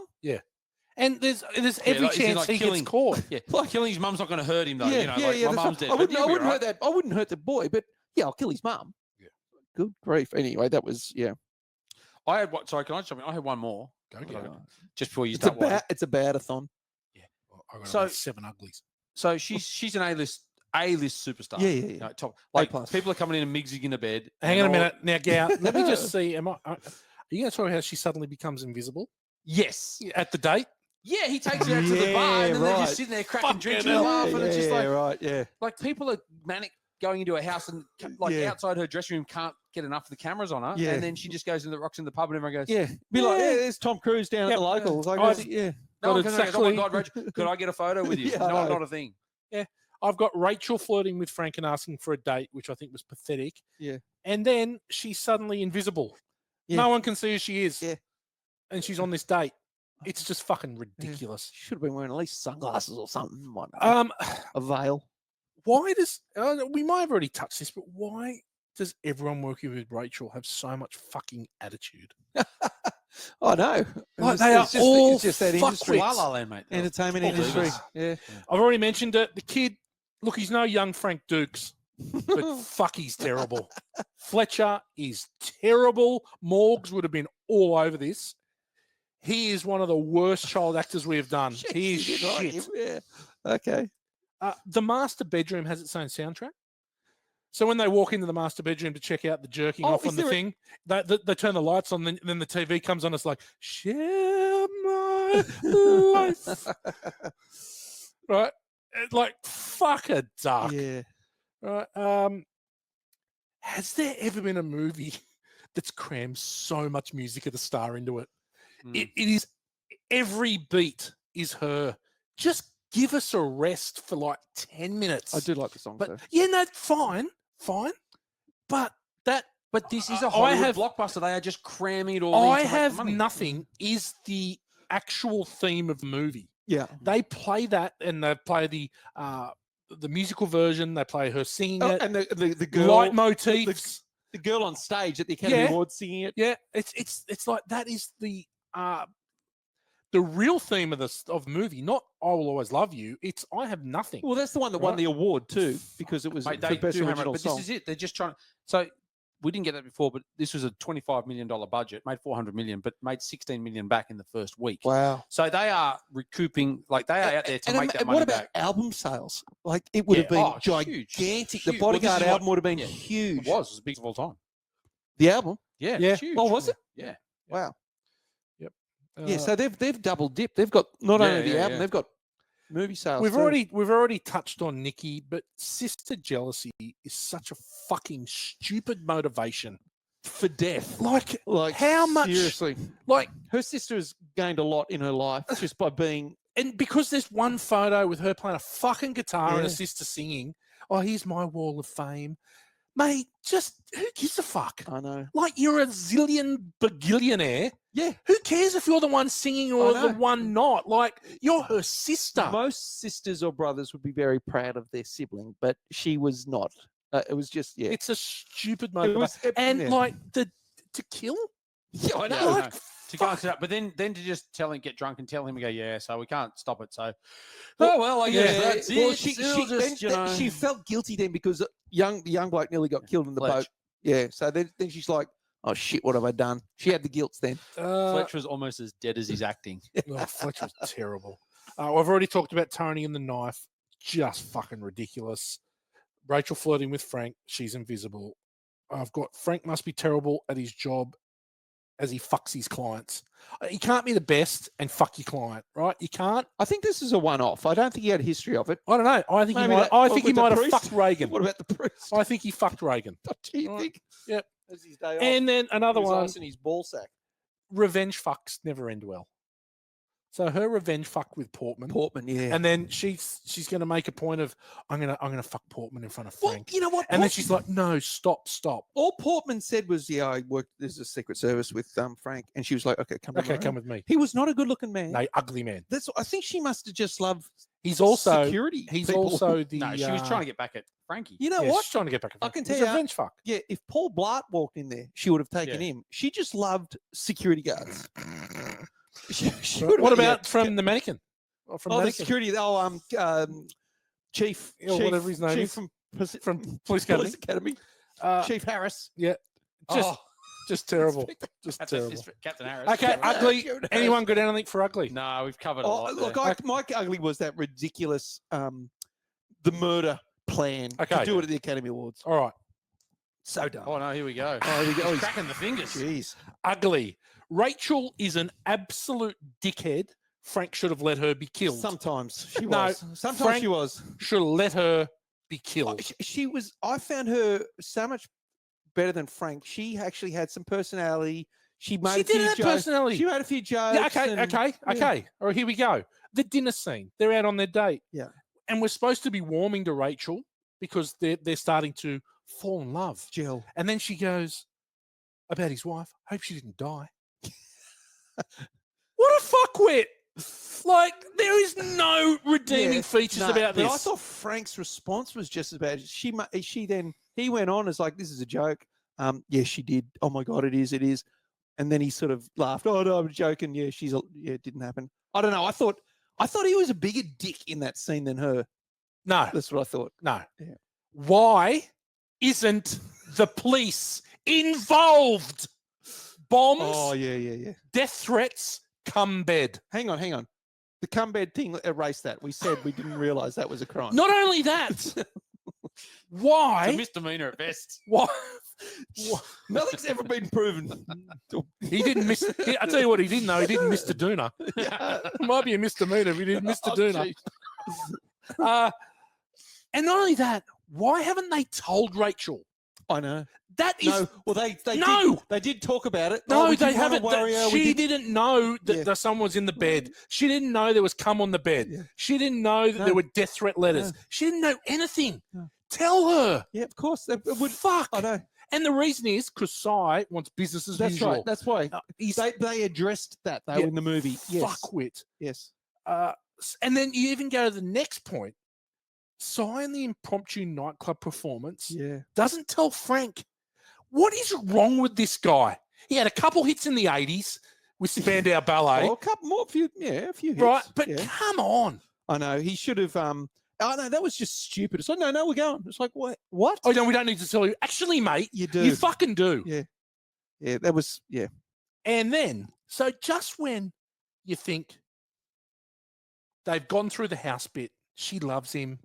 And there's every like, is he, chance like, he killing- gets caught. Yeah, Like- killing his mum's not going to hurt him though. Yeah, You know, yeah, like yeah. my that's mum's right. dead. I but wouldn't you'll be hurt right. that. I wouldn't hurt the boy, but yeah, I'll kill his mum. Yeah. Good grief. Anyway, that was I had what? Sorry, can I jump in? I had one more. Go get it. Just before you It's a start. watching. it's a badathon. I got So- about 7 uglies. So she's an A-list superstar. Yeah. You know, top. Like plus. people are coming in and migsing into bed. Hang and on a all- minute. Now, Gow, let me just see. Are you going to talk about how she suddenly becomes invisible Yes. at the date? Yeah, he takes her out to the bar, and then they're right. just sitting there cracking Fucking drinks hell. and laughing. It's just like right. Yeah. people are manic going into a house and like Yeah. outside her dressing room can't get enough of the cameras on her, Yeah. and then she just goes in the rocks in the pub, and everyone goes, Yeah. Be like, Yeah. yeah, there's Tom Cruise down at Yep. the locals. Like, I've- yeah. No, But because it's oh my actually- God, Rachel, could I get a photo with you? Yeah, I no, know. not a thing. I've got Rachel flirting with Frank and asking for a date, which I think was pathetic. Yeah. And then she's suddenly invisible. Yeah. No one can see who she is. Yeah. And she's on this date. It's just fucking ridiculous. Should have been wearing at least sunglasses or something. I don't know. A veil. Why does we might have already touched this, but why does everyone working with Rachel have so much fucking attitude? I know. Like, they are it's just, all it's just that fuckwits. industry. La La Land, mate. Entertainment All industry. divas. Yeah. I've already mentioned it. The kid, look, he's no young Frank Dukes, but fuck, he's terrible. Fletcher is terrible. Morgs would have been all over this. He is one of the worst child actors we have done. He is You did like shit. him, Yeah. Okay. The master bedroom has its own soundtrack. So when they walk into the master bedroom to check out the jerking Oh, off is on the there a- thing, they turn the lights on, then the TV comes on. It's like, share my life. Right? Like, fuck a duck. Yeah. Right? Has there ever been a movie that's crammed so much music of the star into it? Mm. It is, every beat is her. Just give us a rest for like 10 minutes. I do like the song. But though. yeah, no, fine. But that, But this is a I Hollywood have- blockbuster. They are just cramming it all in I to make the have money. nothing is the actual theme of the movie. Yeah. They play that, and they play the musical version. They play her singing Oh, it. and the girl, Leitmotifs. the girl on stage at the Academy Yeah. Awards singing it. Yeah, it's like that is the real theme of the movie. Not I will always love you. It's I have nothing. Well, that's the one that won Right. the award too, because it was Mate, for they best do hammer it, original but song. this is it. They're just trying. So we didn't get that before, but this was a $25 million budget, made $400 million, but made $16 million back in the first week. Wow. So they are recouping, like they are out there to make that and money what about back. album sales? Like it would have been huge, gigantic. The huge. Well, this Bodyguard is what- album would have been yeah, huge. It was the biggest of all time. The album. Yeah, Yeah. it's huge. Oh, was it? Yeah. Wow. Yep. Yeah. So they've double dipped. They've got not Yeah, only the yeah, album, yeah. they've got movie sales. we've too. already touched on Nikki, but sister jealousy is such a fucking stupid motivation for death. Like how much? Seriously, Like, her sister has gained a lot in her life just by being. and because there's one photo with her playing a fucking guitar and Yeah. her sister singing, oh, here's my wall of fame. Mate, just who gives a fuck? I know. Like, you're a zillion bagillionaire. Yeah. Who cares if you're the one singing or I the know. one not? Like, you're her sister. Most sisters or brothers would be very proud of their sibling, but she was not. It was just yeah. It's a stupid It motivation. was- And yeah. like to kill? Yeah, I know. Yeah, I Like, know. To go into that, but then to just tell him, get drunk and tell him, we go, yeah, so we can't stop it. So, Well, well, I guess yeah. that's Well, it. she Still just, you know, she felt guilty then because the young bloke nearly got killed in the Fletch. boat. Yeah. So then she's like, oh shit, what have I done? She had the guilt then. Fletch was almost as dead as he's acting. Oh, Fletch was terrible. I've already talked about Tony and the knife. Just fucking ridiculous. Rachel flirting with Frank. She's invisible. I've got Frank must be terrible at his job as he fucks his clients. He can't be the best and fuck your client, right? You can't. I think this is a one-off. I don't think he had a history of it. I don't know. I think Maybe he might. that- I what think he with the might have priest? fucked Reagan. What about the priest? I think he fucked Reagan. Do you Right. think? Yep. That's his day off. And then another He was one, icing his ball sack. revenge fucks never end well. So her revenge fuck with Portman. Portman, yeah. And then she's going to make a point of, I'm gonna fuck Portman in front of Well, Frank. you know what? And then she's like, no, stop. all Portman said was, yeah, I worked as a Secret Service with Frank. And she was like, okay, come Okay, around. come with me. He was not a good looking man. No, ugly man. That's. I think she must have just loved He's also security. He's people. also the. No, she was trying to get back at Frankie. You know yeah, what? she's trying to get back. At I Frank. can It was tell a ya, revenge fuck. Yeah, if Paul Blart walked in there, she would have taken him. She just loved security guards. She would have What been, about from the mannequin? Or from the mannequin? security? Chief, Yeah, whatever his name Chief is. from From Police Academy. Police Academy. Chief Harris. Yeah, just terrible. Just terrible. Captain Harris. Okay, Yeah, right. ugly. Harris. Anyone got anything for ugly? No, we've covered a Oh, lot. look, there. my ugly was that ridiculous, the murder plan Okay. to do it at the Academy Awards. All right, So dumb. Oh no, here we go. Oh, here we go. He's cracking the fingers. Jeez. ugly. Rachel is an absolute dickhead. Frank should have let her be killed. Sometimes she No, was. Sometimes Frank- she was. Should have let her be killed. She was. I found her so much better than Frank. She actually had some personality. She made She a few did have jokes. personality. She made a few jokes. Yeah, okay. yeah. All right, here we go. The dinner scene. They're out on their date. Yeah. And we're supposed to be warming to Rachel because they're starting to fall in love. Jill. And then she goes about his wife. Hope she didn't die. What a fuckwit! Like there is no redeeming Yeah, features no, about but this. I thought Frank's response was just as bad. He went on as like, this is a joke. Yes, she did. Oh my God, it is. And then he sort of laughed. Oh no, I'm joking. Yeah, it didn't happen. I don't know. I thought he was a bigger dick in that scene than her. No, That's what I thought. no. Yeah. Why isn't the police involved? Bombs, Oh yeah. death threats, come bed. Hang on. The cum bed thing, erase that. We said we didn't realize that was a crime. Not only that, It's a why? misdemeanor at best. Why? Nothing's ever been proven. He didn't miss. I tell you what, he didn't know. He didn't miss the doona. Might be a misdemeanor if he didn't miss the doona. And not only that, why haven't they told Rachel? I know. That is No, well they No! did talk about it. no, we they didn't have a haven't. warrior, we She did- didn't know that Yeah. someone was in the bed. She didn't know there was cum on the bed. Yeah. She didn't know that No. there were death threat letters. No. She didn't know anything. No. Tell her. Yeah, of course. It would. Fuck. I know. And the reason is because Cy wants business as That's usual. right. That's why He's they addressed that though Yeah, in the movie. Yes. fuckwit. Yes. And then you even go to the next point. Cy in the impromptu nightclub performance Yeah. doesn't tell Frank. What is wrong with this guy? He had a couple hits in the 80s with Spandau Ballet, Well, a couple more, a few hits. right? But yeah. come on. I know he should have. Oh no, that was just stupid. It's like no, we're going. It's like what? What? Oh, no, we don't need to tell you. Actually, mate, You do. you fucking do. Yeah. Yeah, that was yeah. And then, so just when you think they've gone through the house bit, she loves him,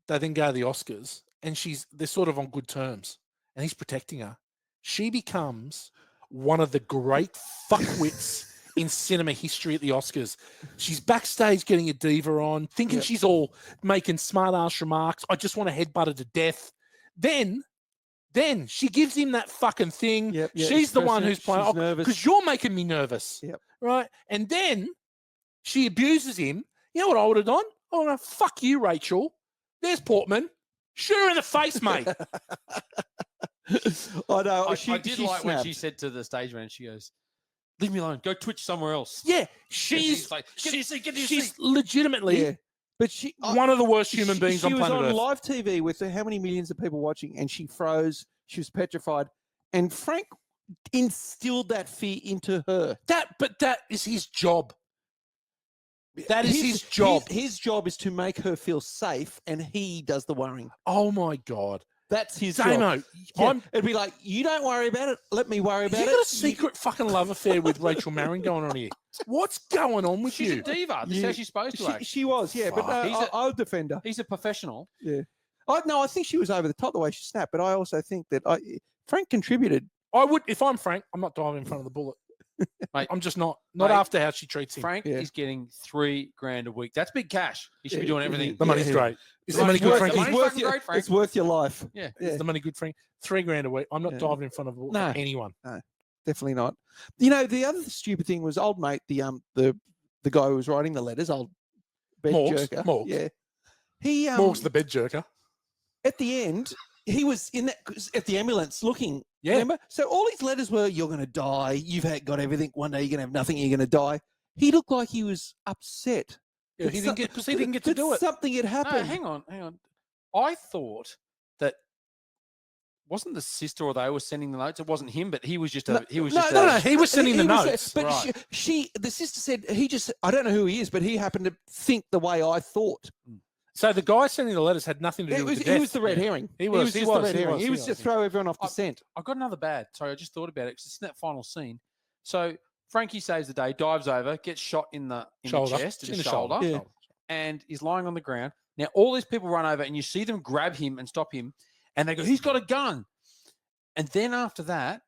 they then go to the Oscars and they're sort of on good terms and he's protecting her. She becomes one of the great fuckwits in cinema history at the Oscars. She's backstage getting a diva on, thinking Yep. she's all making smart ass remarks. I just want to headbutt her to death. Then she gives him that fucking thing. Yep, yeah, She's the one expressing who's it. playing She's nervous. because you're making me nervous. Yep. Right. And then she abuses him. You know what I would have done? Oh no, fuck you, Rachel. There's Portman. Shoot her in the face, mate. I know. I she did she like when snapped. she said to the stage man, she goes, "Leave me alone. Go twitch somewhere else." Yeah, And she's like, "Get to your seat. Get to your she's seat." legitimately Yeah. But she one of the worst human beings she on was planet on Earth. live TV with how many millions of people watching, and she froze. She was petrified, and Frank instilled that fear into her. But that is his job. That is his job. His job is to make her feel safe, and he does the worrying. Oh my god, That's his job. Damo, Yeah, it'd be like, you don't worry about it. Let me worry about you it. got a secret fucking love affair with Rachel Marron going on here. What's going on with She's you? a diva. This is how she's supposed to act. She was, yeah. But Fuck. no, I'll defend her. He's a professional. I think she was over the top the way she snapped. But I also think that Frank contributed. I would, if I'm Frank, I'm not diving in front of the bullet. I'm just not Mate, after how she treats him. Frank Yeah. is getting $3,000 a week. That's big cash. He should be Yeah, doing yeah, everything. The money's Yeah. great. Is The the money money's good, worth- Frankie? the money's worth fucking your, great, Frank. it's worth your life. Yeah. Is the money good, Frank? $3,000 a week. I'm not Yeah. diving in front of No. anyone. Definitely not. You know, the other stupid thing was old mate, the guy who was writing the letters, old bed Morgs, jerker. Morgs. Yeah. He Morg's the bed jerker. at the end, he was in that at the ambulance looking. Yeah. Remember? So all his letters were, "You're going to die. You've got everything. One day you're going to have nothing. You're going to die." He looked like he was upset. Yeah, he didn't get to do it. Something had No, happened. hang on. I thought that wasn't the sister or they were sending the notes. It wasn't him, but he was just a. He was just. no, he was sending the was- notes. But Right. the sister said he just. I don't know who he is, but he happened to think the way I thought. So the guy sending the letters had nothing to do with the He death. was the red herring. He was, just the red herring. He was just throw everyone off the scent. I got another bad. Sorry, I just thought about it because it's in that final scene. So Frankie saves the day, dives over, gets shot in the Shoulder. chest, in In the the shoulder, shoulder. Yeah. and he's lying on the ground. Now all these people run over, and you see them grab him and stop him, and they go, "He's got a gun." And then after that,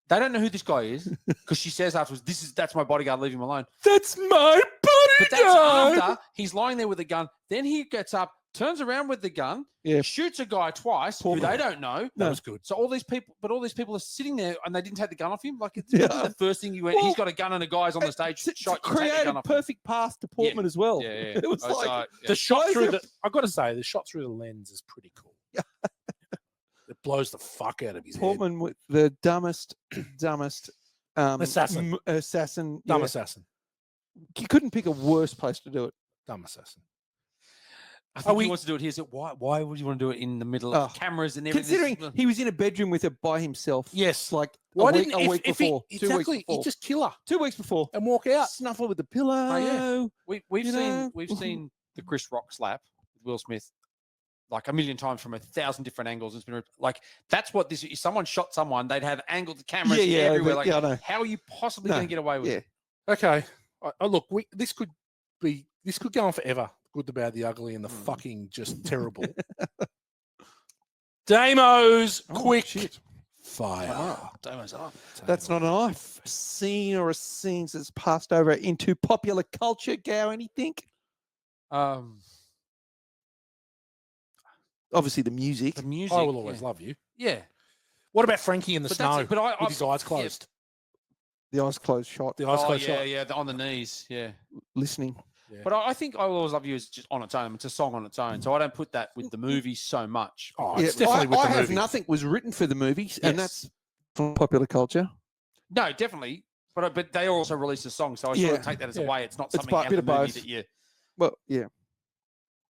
they don't know who this guy is because she says afterwards, "That's my bodyguard. Leave him alone." That's my But that's bodyguard. after he's lying there with a gun. Then he gets up, turns around with the gun, Yeah. shoots a guy twice who Poor they don't know. That was good. So all these people are sitting there and they didn't take the gun off him. Like it's Yeah. the first thing you went, Well, he's got a gun and a guy's on the stage. To Shot, you take the create gun a off him. perfect path to Portman as well. Yeah, yeah. It was Oh, like so, yeah. The shot Why is through there- the. I've got to say, the shot through the lens is pretty cool. It blows the fuck out of his head. Portman with the dumbest Assassin. assassin. Dumb yeah. assassin. You couldn't pick a worse place to do it. Dumb assassin. I think we- he wants to do it here. So why would you want to do it in the middle Oh. of cameras and everything? Considering he was in a bedroom with her by himself. Yes. Like Why a week, didn't a week if before. he, 2 weeks exactly? before. He just kill her 2 weeks before. and walk out. Snuffle with the pillow. yeah. We've You seen know? we've seen the Chris Rock slap with Will Smith like a million times from 1,000 different angles. It's been like that's what this. If someone shot someone, they'd have angled cameras Yeah, everywhere. Like, I know. how are you possibly No, going to get away with yeah. it? Okay. Look, this could go on forever. Good, the bad, the ugly, and the fucking just terrible. Damos, Oh, quick shit. fire. Damo's up. That's not an scene or a scenes that's passed over into popular culture. Gow, anything? Obviously, the music. The music. I will always yeah. love you. Yeah, What about Frankie in the But that's snow it, but I- with his eyes closed? The eyes closed shot. The eyes Oh, closed yeah, shot. yeah, on the knees. Yeah, Listening. but I think I Will Always Love You is just on its own. It's a song on its own, so I don't put that with the movie so much. Oh, Yeah, it's definitely with I the Have movie. Nothing was written for the movies, and Yes. that's from popular culture. No, definitely. But they also released a song, so I sort Yeah. of take that as a Yeah. way. It's not It's something out bit of the of movie both. that you Well, yeah.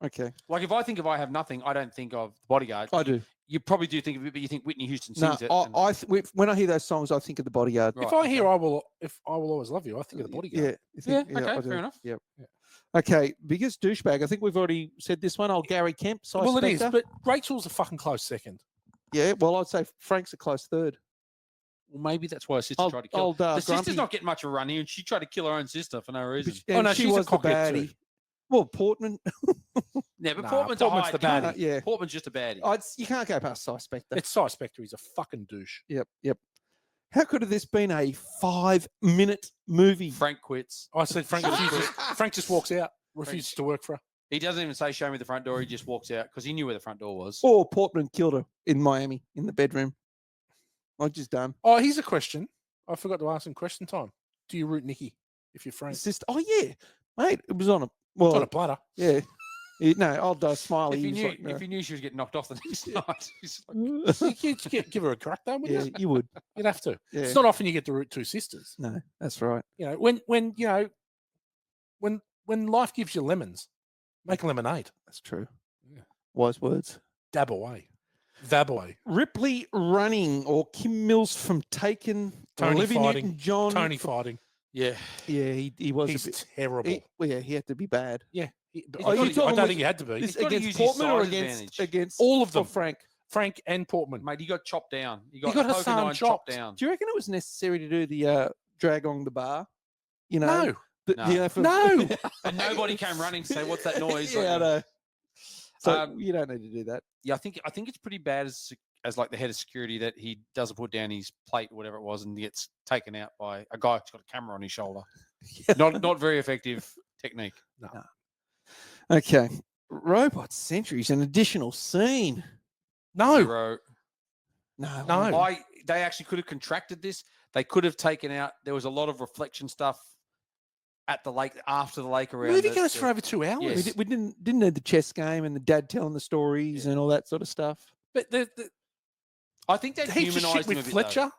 Okay, like. If I think of I Have Nothing, I don't think of Bodyguard. I do. You probably do think of it, but you think Whitney Houston No, sings it. and- when I hear those songs, I think of the Bodyguard. Right, If I hear okay. if I will always love you, I think of the bodyguard. Yeah, you think- Yeah, okay, I do. fair enough. Yep. Yeah. Okay, biggest douchebag. I think we've already said this one. Old Gary Kemp. Cy Well, it is, Spector. but Rachel's a fucking close second. Yeah, well, I'd say Frank's a close third. Well, maybe that's why her sister Old- tried to kill. old, The Grumpy. sister's not getting much of a run here, and she tried to kill her own sister for no reason. And no, she she's a was the cockhead too. baddie. Well, Portman. Yeah, but Nah, Portman's Portman's a the hide. baddie. Yeah. Portman's just a baddie. You can't go past Cy Spector. It's Cy Spector. He's a fucking douche. Yep. How could have this been a 5-minute movie? Frank quits. I said Frank refuses. Frank just walks out, refuses to work for her. He doesn't even say, "Show me the front door." He just walks out because he knew where the front door was. Or Portman killed her in Miami in the bedroom. I'm just done. Oh, here's a question. I forgot to ask him question time. Do you root Nikki if you're Frank? It's just, oh yeah, mate. It was on a It's on a platter. yeah. No, old Smiley. If he you was knew, like, no. if you knew she was getting knocked off the next night, he's like, You'd give her a crack though, wouldn't yeah, you? you would. You'd have to. Yeah. It's not often you get to root two sisters. No, that's right. You know, when life gives you lemons, make lemonade. That's true. Yeah. Wise words. Dab away. Vab away. Ripley running or Kim Mills from Taken. Tony Olivia fighting. Newton-John. Tony fighting. yeah. Yeah, he was He's a bit. terrible. He had to be bad. But He's I got don't to- think- I talking don't with- think he had to be. This gotta against use his Portman or size against advantage. All of them. or Frank? Frank and Portman. Mate, he got chopped down. He got got, Hassan Hassan chopped chopped. down. Do you reckon it was necessary to do the drag on the bar? You know, No. No. No. And nobody came running to say, "What's that noise?" Yeah, I Like, know. So Um, you don't need to do that. yeah, I think it's pretty bad as as like the head of security that he doesn't put down his plate or whatever it was and gets taken out by a guy who's got a camera on his shoulder. Not very effective technique. No. Okay. Robot Centuries, an additional scene. No. Zero. No. They actually could have contracted this. They could have taken out. There was a lot of reflection stuff at the lake, after the lake around. Movie goes for over 2 hours. Yes. We didn't need the chess game and the dad telling the stories and all that sort of stuff. But I think they heaps of humanized shit him a with bit, Fletcher. though.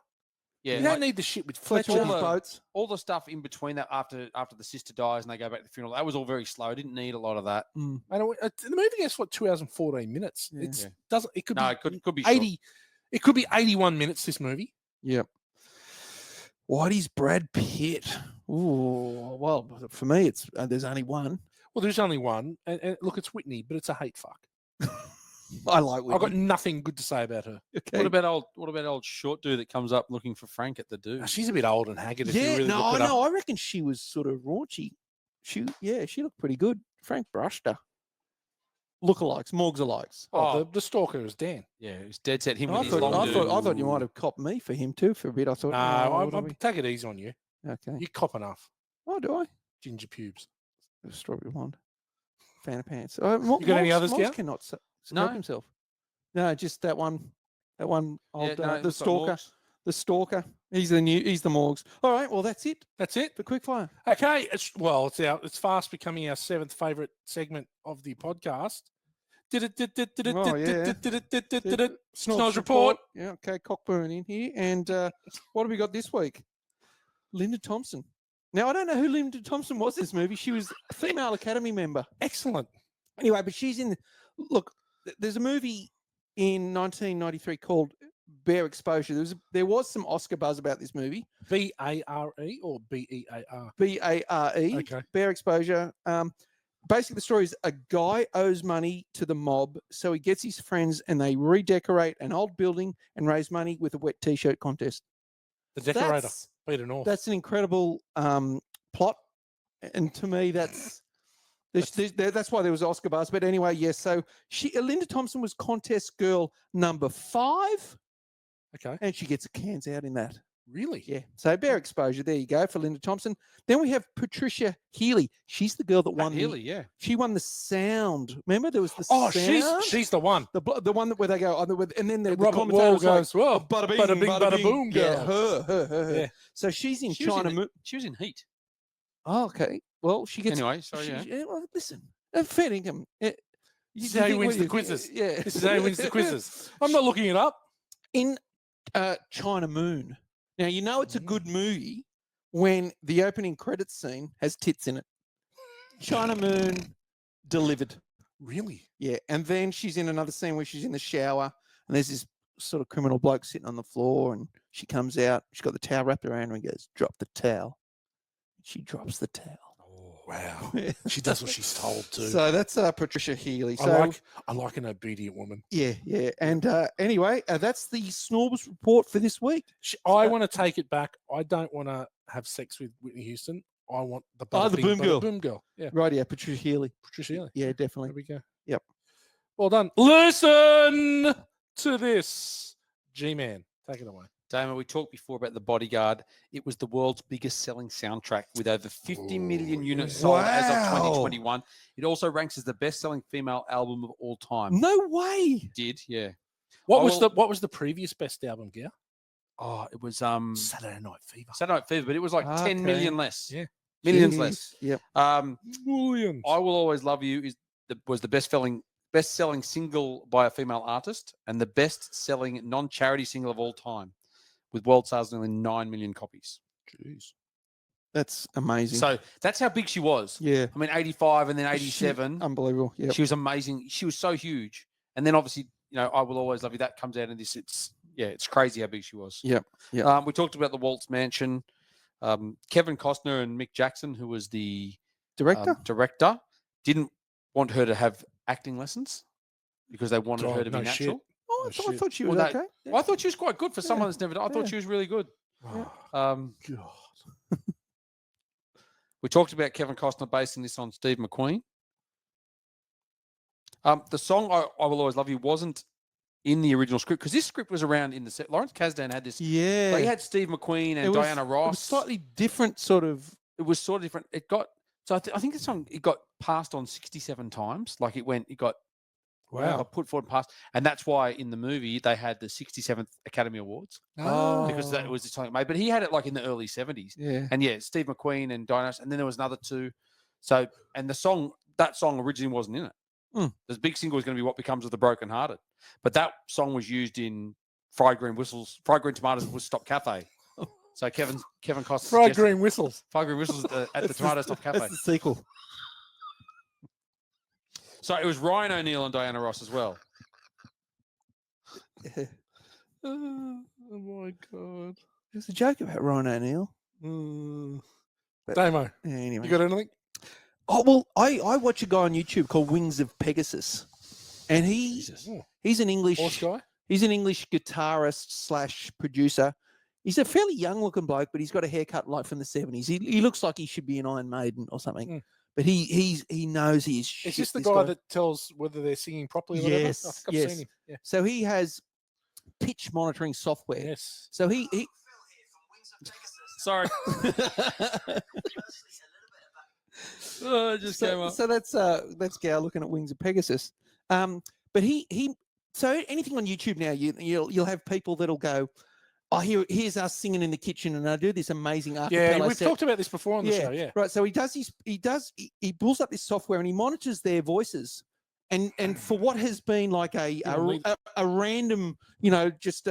Yeah, You don't like, need the shit with Fletcher Fletcher. with his boats. all the stuff in between that after the sister dies and they go back to the funeral. That was all very slow. I didn't need a lot of that. Mm. The movie goes for 2 hours and 14 minutes. Yeah. It's doesn't. It could No, be it could be 80. short. It could be 81 minutes. This movie. Yep. Whitey's Brad Pitt. Ooh, well, for me, it's there's only one. Well, there's only one, and look, it's Whitney, but it's a hate fuck. I like Whitney. I've got nothing good to say about her. Okay. What about old short dude that comes up looking for Frank at the do? She's a bit old and haggard. If you Yeah, really no, look it up. I reckon she was sort of raunchy. She looked pretty good. Frank brushed her. Lookalikes, Morgs alikes. Oh, the stalker is Dan. Yeah, it's dead set. Him I with his long thought you might have copped me for him too for a bit. I thought, No, I'm take it easy on you. okay. You cop enough. Oh, do I? Ginger pubes. Strawberry blonde. Fan of pants. You got any others, Morgs Gal? cannot help No. himself. No, just that one. That one. Old, Yeah, no, the it's got stalker. Morgs. The stalker. He's the Morgs. All right. Well, that's it That's it. for quickfire. Okay. It's fast becoming our 7th favorite segment of the podcast. Snod's report. Yeah. Okay. Cockburn in here. And what have we got this week? Linda Thompson. Now, I don't know who Linda Thompson was in this movie. She was a female Academy member. Excellent. Anyway, but she's in. Look, there's a movie in 1993 called Bare Exposure. There was some Oscar buzz about this movie. B-A-R-E or B-E-A-R? Bare. Okay. Bare Exposure. Basically, the story is a guy owes money to the mob, so he gets his friends and they redecorate an old building and raise money with a wet t-shirt contest. The decorator. That's- Peter North. That's an incredible plot, and to me, that's why there was Oscar buzz. But anyway, yes. So Linda Thompson was contest girl number 5, Okay. and she gets a cans out in that. Really? Yeah. So Bare Exposure. There you go for Linda Thompson. Then we have Patricia Healy. She's the girl that won. Healy, yeah. She won the sound. Remember, there was the Oh, sound. she's the one. The one where they go, and then the Robert commentator Wall was like, goes, well, bada bing, bada bing, bada boom, Yeah, girl. her. Yeah. So she's in She was China. in, she was in Heat. Oh, okay. Well, she gets. Anyway, sorry, yeah. Well, listen, fair income. This is how he wins the quizzes. Yeah. This is how he wins the quizzes. I'm not looking it up. In China Moon. Now, you know it's a good movie when the opening credits scene has tits in it. China Moon delivered. Really? Yeah. And then she's in another scene where she's in the shower and there's this sort of criminal bloke sitting on the floor and she comes out. She's got the towel wrapped around her and goes, drop the towel. She drops the towel. Wow. She does what she's told to. So that's Patricia Healy. So I like an obedient woman. yeah. And anyway, that's the Snorbus report for this week. I want to take it back. I don't want to have sex with Whitney Houston. I want the Oh, the boom girl. Boom girl. Yeah. Right, yeah, Patricia Healy. Patricia Healy. Yeah, There definitely. we go. Yep. Well done. Listen to this. G-Man, take it away. Damon, we talked before about the Bodyguard. It was the world's biggest selling soundtrack with over 50 million units sold as of Wow. 2021. It also ranks as the best-selling female album of all time. No way. Did, yeah. What I was will- what was the previous best album, Gear? Oh, it was Saturday Night Fever. Saturday Night Fever, but it was like 10 Okay. million less. Yeah. Millions Jeez. less. Yep. Millions. I Will Always Love You was the best-selling single by a female artist and the best-selling non-charity single of all time, with world sales nearly 9 million copies. Jeez. That's amazing. So that's how big she was. yeah. I mean, 85 and then She- 87. Unbelievable. Yeah. She was amazing. She was so huge. And then obviously, I Will Always Love You. That comes out in this. It's crazy how big she was. Yep, yep. We talked about the Waltz Mansion. Kevin Costner and Mick Jackson, who was the Director? didn't want her to have acting lessons because they wanted her to be no shit. natural. Oh, I shit. thought she Well, was that- okay. Yeah. Well, I thought she was quite good for someone Yeah. that's never done. I thought Yeah. she was really good. Oh, Um, God. we talked about Kevin Costner basing this on Steve McQueen. The song I Will Always Love You wasn't in the original script because this script was around in the set. Lawrence Kasdan had this. Yeah. Like, he had Steve McQueen and Diana It Ross. was slightly different sort of. It was sort of different. It got so I think the song it got passed on 67 times. Like it got got put forward and passed, and that's why in the movie they had the 67th Academy Awards because that was the time it made. But he had it like in the early 70s. Yeah. And yeah, Steve McQueen and Diana, and then there was another two. So and that song originally wasn't in it. The big single was going to be "What Becomes of the Broken Hearted," but that song was used in Fried Green Tomatoes was Stop Cafe. So Kevin Costner Fried green whistles. Fried Green Whistles at the Tomato Stop Cafe. That's the sequel. So it was Ryan O'Neal and Diana Ross as well. Yeah. Oh my god. There's a joke about Ryan O'Neal. But- Damo, Yeah, anyway. you got anything? Oh, well, I watch a guy on YouTube called Wings of Pegasus. And he's an English Horse guy? he's an English guitarist / producer. He's a fairly young looking bloke, but he's got a haircut like from the 70s. He looks like he should be an Iron Maiden or something. But he knows his shit. Is this the this guy that tells whether they're singing properly or whatever? I Yes, think I've yes. seen him. Yeah. So he has pitch monitoring software. Yes. So he Sorry. Oh, it just came up. So that's Gal looking at Wings of Pegasus. But so anything on YouTube now, you'll have people that'll go, oh, here's us singing in the kitchen, and I do this amazing acapella. Yeah, we've set. talked about this before on the show. Yeah. Right. So he pulls up this software and he monitors their voices. And for what has been like a random, just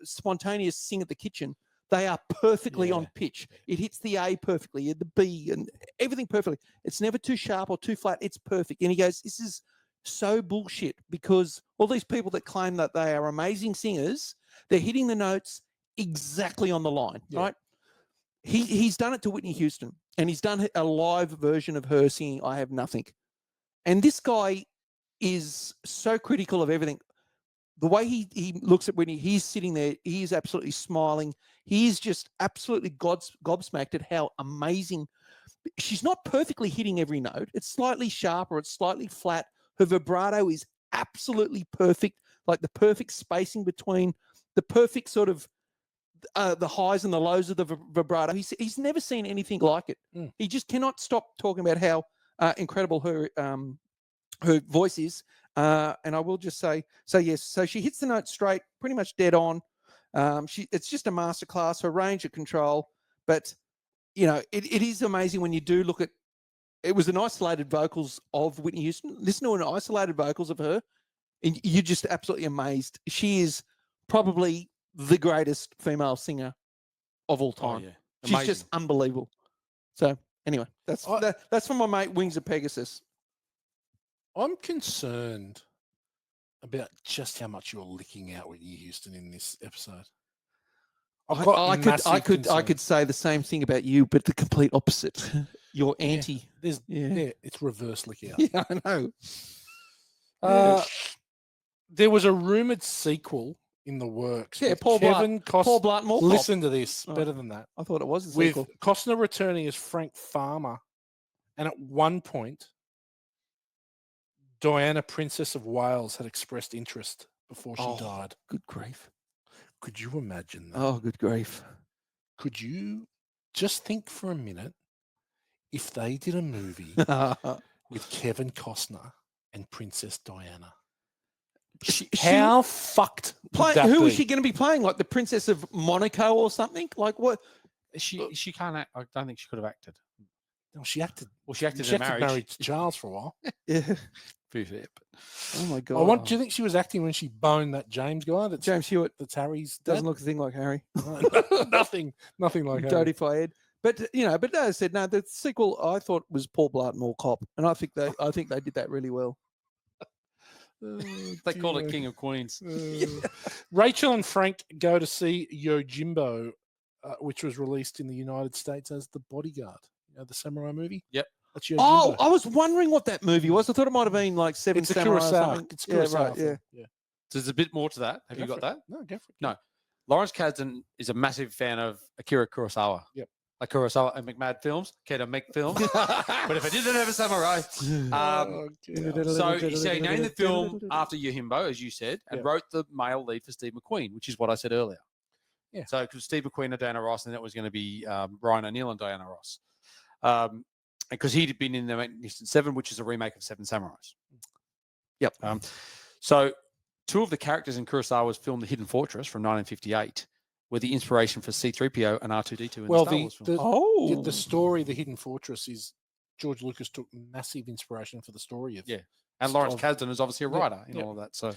spontaneous sing at the kitchen, they are perfectly on pitch. It hits the A perfectly, the B, and everything perfectly. It's never too sharp or too flat. It's perfect. And he goes, this is so bullshit because all these people that claim that they are amazing singers, they're hitting the notes exactly on the line, right? He's done it to Whitney Houston, and he's done a live version of her singing I Have Nothing. And this guy is so critical of everything. The way he looks at Whitney, he's sitting there, he is absolutely smiling. He is just absolutely gobsmacked at how amazing. She's not perfectly hitting every note. It's slightly sharp or it's slightly flat. Her vibrato is absolutely perfect, like the perfect spacing between the perfect sort of the highs and the lows of the vibrato. He's never seen anything like it. He just cannot stop talking about how incredible her voice is. And I will just say, yes. So she hits the note straight, pretty much dead on. It's just a masterclass. Her range of control, but it is amazing when you do look at. It was an isolated vocals of Whitney Houston. Listen to an isolated vocals of her, and you're just absolutely amazed. She is probably the greatest female singer of all time. yeah. She's just unbelievable. So anyway, that's from my mate Wings of Pegasus. I'm concerned about just how much you're licking out Whitney Houston in this episode. I could say the same thing about you, but the complete opposite. You're anti. It's reverse lick out. Yeah, I know. There was a rumored sequel in the works. Yeah, with Paul Kevin Paul Blart Mall Cop. Listen to this. Better than that. I thought it was a With sequel. Costner returning as Frank Farmer, and at one point, Diana, Princess of Wales, had expressed interest before she died. Good grief. Could you imagine that? Oh, good grief. Could you just think for a minute if they did a movie with Kevin Costner and Princess Diana? How fucked would that who be? is she going to be playing? Like the Princess of Monaco or something? Like what? She can't act. I don't think she could have acted. No, she acted. Well, she acted She in acted marriage. married to Charles for a while. Yeah. Pretty fair, but Oh my god. Do you think she was acting when she boned that James guy? That's James Hewitt That's Harry's dad? doesn't look a thing like Harry. nothing like Harry. Don't if I had. But but as I said, no, the sequel I thought was Paul Blart Mall Cop, and I think they did that really well. they call it King of Queens. Rachel and Frank go to see Yojimbo, which was released in the United States as The Bodyguard. The samurai movie. Yep. That's Yojimbo. Oh, I was wondering what that movie was. I thought it might have been like Seven It's a Samurai or Kurosawa. something. It's Yeah, Kurosawa right, film. yeah. So there's a bit more to that. Have Go you got for it. that? No, go for it. No. Lawrence Kasdan is a massive fan of Akira Kurosawa. Yep. like Kurosawa and McMahon films, to make films. But if I didn't have a samurai, so he named the film after Yojimbo, as you said, and wrote the male lead for Steve McQueen, which is what I said earlier. Yeah. So because Steve McQueen and Diana Ross, and that was going to be Ryan O'Neal and Diana Ross, because he'd been in the Magnificent Seven, which is a remake of Seven Samurais. Yep. So two of the characters in Kurosawa's film The Hidden Fortress from 1958 were the inspiration for C-3PO and R2-D2 in the Star Wars film. The story, The Hidden Fortress, is George Lucas took massive inspiration for the story of. Yeah. And Lawrence Kasdan is obviously a writer in all of that. So,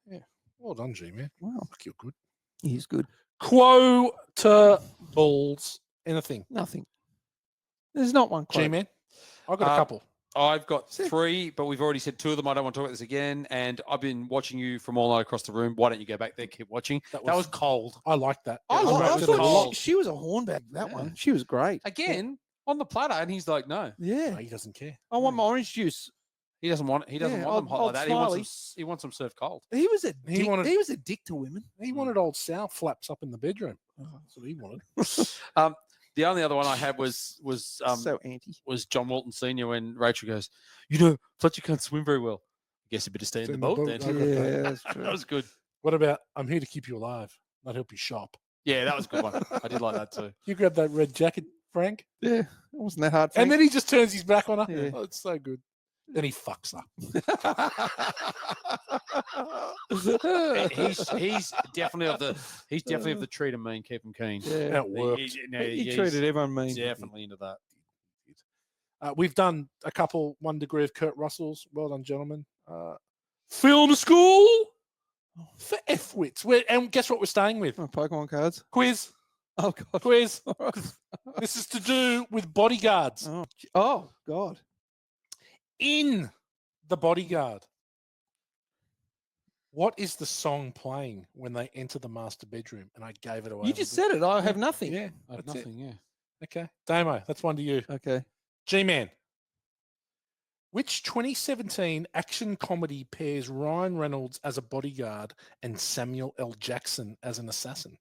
yeah. Well done, G-Man. Wow. You're good. He's good. Quotables. Anything. Nothing. There's not one quote. G-Man. I've got a couple. I've got three, but we've already said two of them. I don't want to talk about this again. And I've been watching you from all night across the room. Why don't you go back there? Keep watching. That was cold. I like that. I thought thought she was a hornbag, that one. She was great. Again, on the platter, and he's like, no. Yeah. No, he doesn't care. I want my orange juice. He doesn't want them hot like that. He wants them served cold. He was a He dick. He was a dick to women. He wanted old Sal flaps up in the bedroom. That's what he wanted. The only other one I had was so anti. was John Walton Sr. when Rachel goes, Fletcher can't swim very well. I guess you better stay in the boat then. Yeah, that's true. That was good. What about I'm here to keep you alive, not help you shop? Yeah, that was a good one. I did like that too. You grab that red jacket, Frank. Yeah, it wasn't that hard. And then he just turns his back on her. Yeah. Oh, it's so good. Then he fucks her. he's definitely of the treat him mean, keep him keen. Yeah, it worked. He treated everyone mean. Definitely into that. We've done a couple 1 degree of Kurt Russells. Well done, gentlemen. Film school for F-wits. And guess what we're staying with? Oh, Pokemon cards. Quiz. Oh, God. Quiz. This is to do with bodyguards. Oh God. In The Bodyguard, what is the song playing when they enter the master bedroom? And I gave it away. You just said it. I have nothing. Yeah, I have that's nothing, yeah. Okay. Damo, that's one to you. Okay. G-Man. Which 2017 action comedy pairs Ryan Reynolds as a bodyguard and Samuel L. Jackson as an assassin?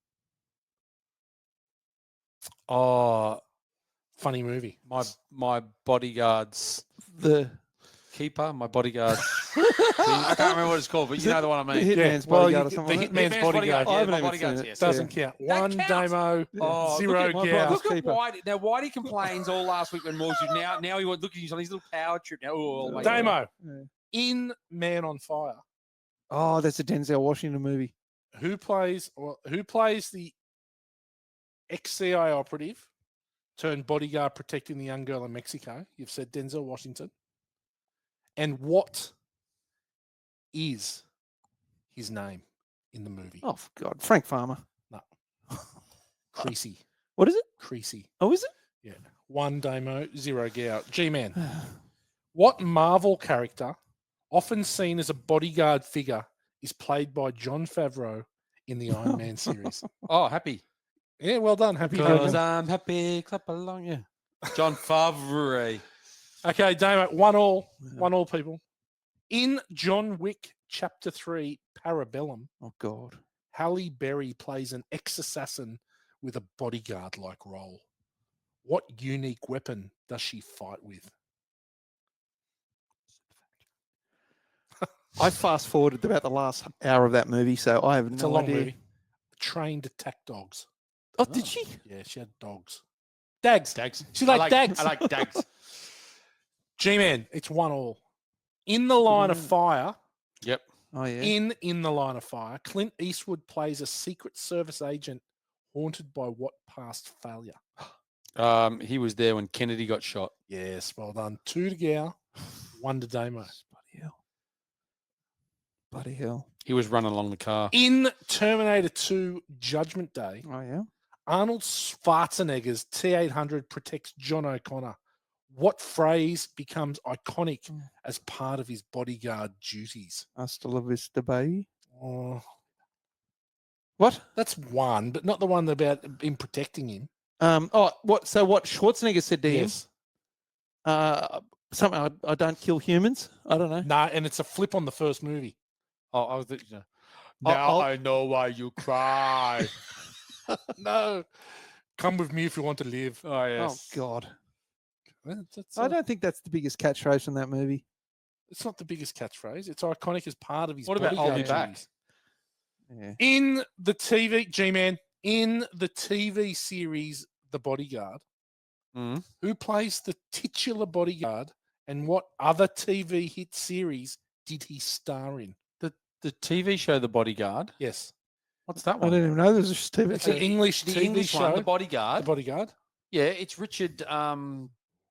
Oh, Funny movie. my bodyguard's The keeper, my bodyguard. I can't remember what it's called, but you know the one I mean. Hitman's well, bodyguard or the something. like that. Hitman's bodyguard. I haven't my even bodyguard's seen it. yes. Doesn't count. That One counts. Damo, Oh, zero look at my Gow. brother's Look at keeper. Whitey. Now Whitey complains all last week when Morgs now he look at you on his little power trip now. Oh, my God. Damo, Yeah. in Man on Fire, Oh, that's a Denzel Washington movie. who plays the ex-CIA operative turned bodyguard protecting the young girl in Mexico? You've said Denzel Washington. And what is his name in the movie? Oh, for God. Frank Farmer. No. Creasy. What is it? Creasy. Oh, is it? Yeah. One Damo, zero Gow. G-Man. What Marvel character, often seen as a bodyguard figure, is played by Jon Favreau in the Iron Man series? Oh, happy. Yeah, well done. Happy. Because Damo. I'm happy. Clap along, yeah. John Favreau. Okay, Damo, 1-1, people. In John Wick Chapter 3, Parabellum, Oh, God. Halle Berry plays an ex-assassin with a bodyguard-like role. What unique weapon does she fight with? I fast forwarded about the last hour of that movie, so I have It's a no long idea. movie. Trained attack dogs. Oh, did she? Yeah, she had dogs. Dags. Dags. She liked dags. I like dags. G-Man, it's 1-1. In the Line of Fire, Yep. Oh, yeah. in the Line of Fire, Clint Eastwood plays a Secret Service agent haunted by what past failure? He was there when Kennedy got shot. Yes, well done. 2 to Gow, 1 to Damo. Bloody hell. Bloody hell. He was running along the car. In Terminator 2 Judgment Day, Oh, yeah. Arnold Schwarzenegger's T-800 protects John O'Connor. What phrase becomes iconic as part of his bodyguard duties? Hasta la vista, baby. Oh, What? that's one, but not the one about him protecting him. What? So what Schwarzenegger said to him? Yes. Something I don't kill humans. I don't know. No, and it's a flip on the first movie. Oh, I was thinking, Now I know why you cry. No. Come with me if you want to live. Oh Oh God, That's I don't think that's the biggest catchphrase from that movie. It's not the biggest catchphrase. It's iconic as part of his. What about I'll be Bodyguard back? movies. Yeah. In the TV, G-Man, in the TV series The Bodyguard, Mm. who plays the titular bodyguard, and what other TV hit series did he star in? The TV show The Bodyguard. Yes, What's that I one? don't even know there's a TV it's show. an English The TV English show. one, The The Bodyguard. Bodyguard. Yeah, it's Richard. Yeah,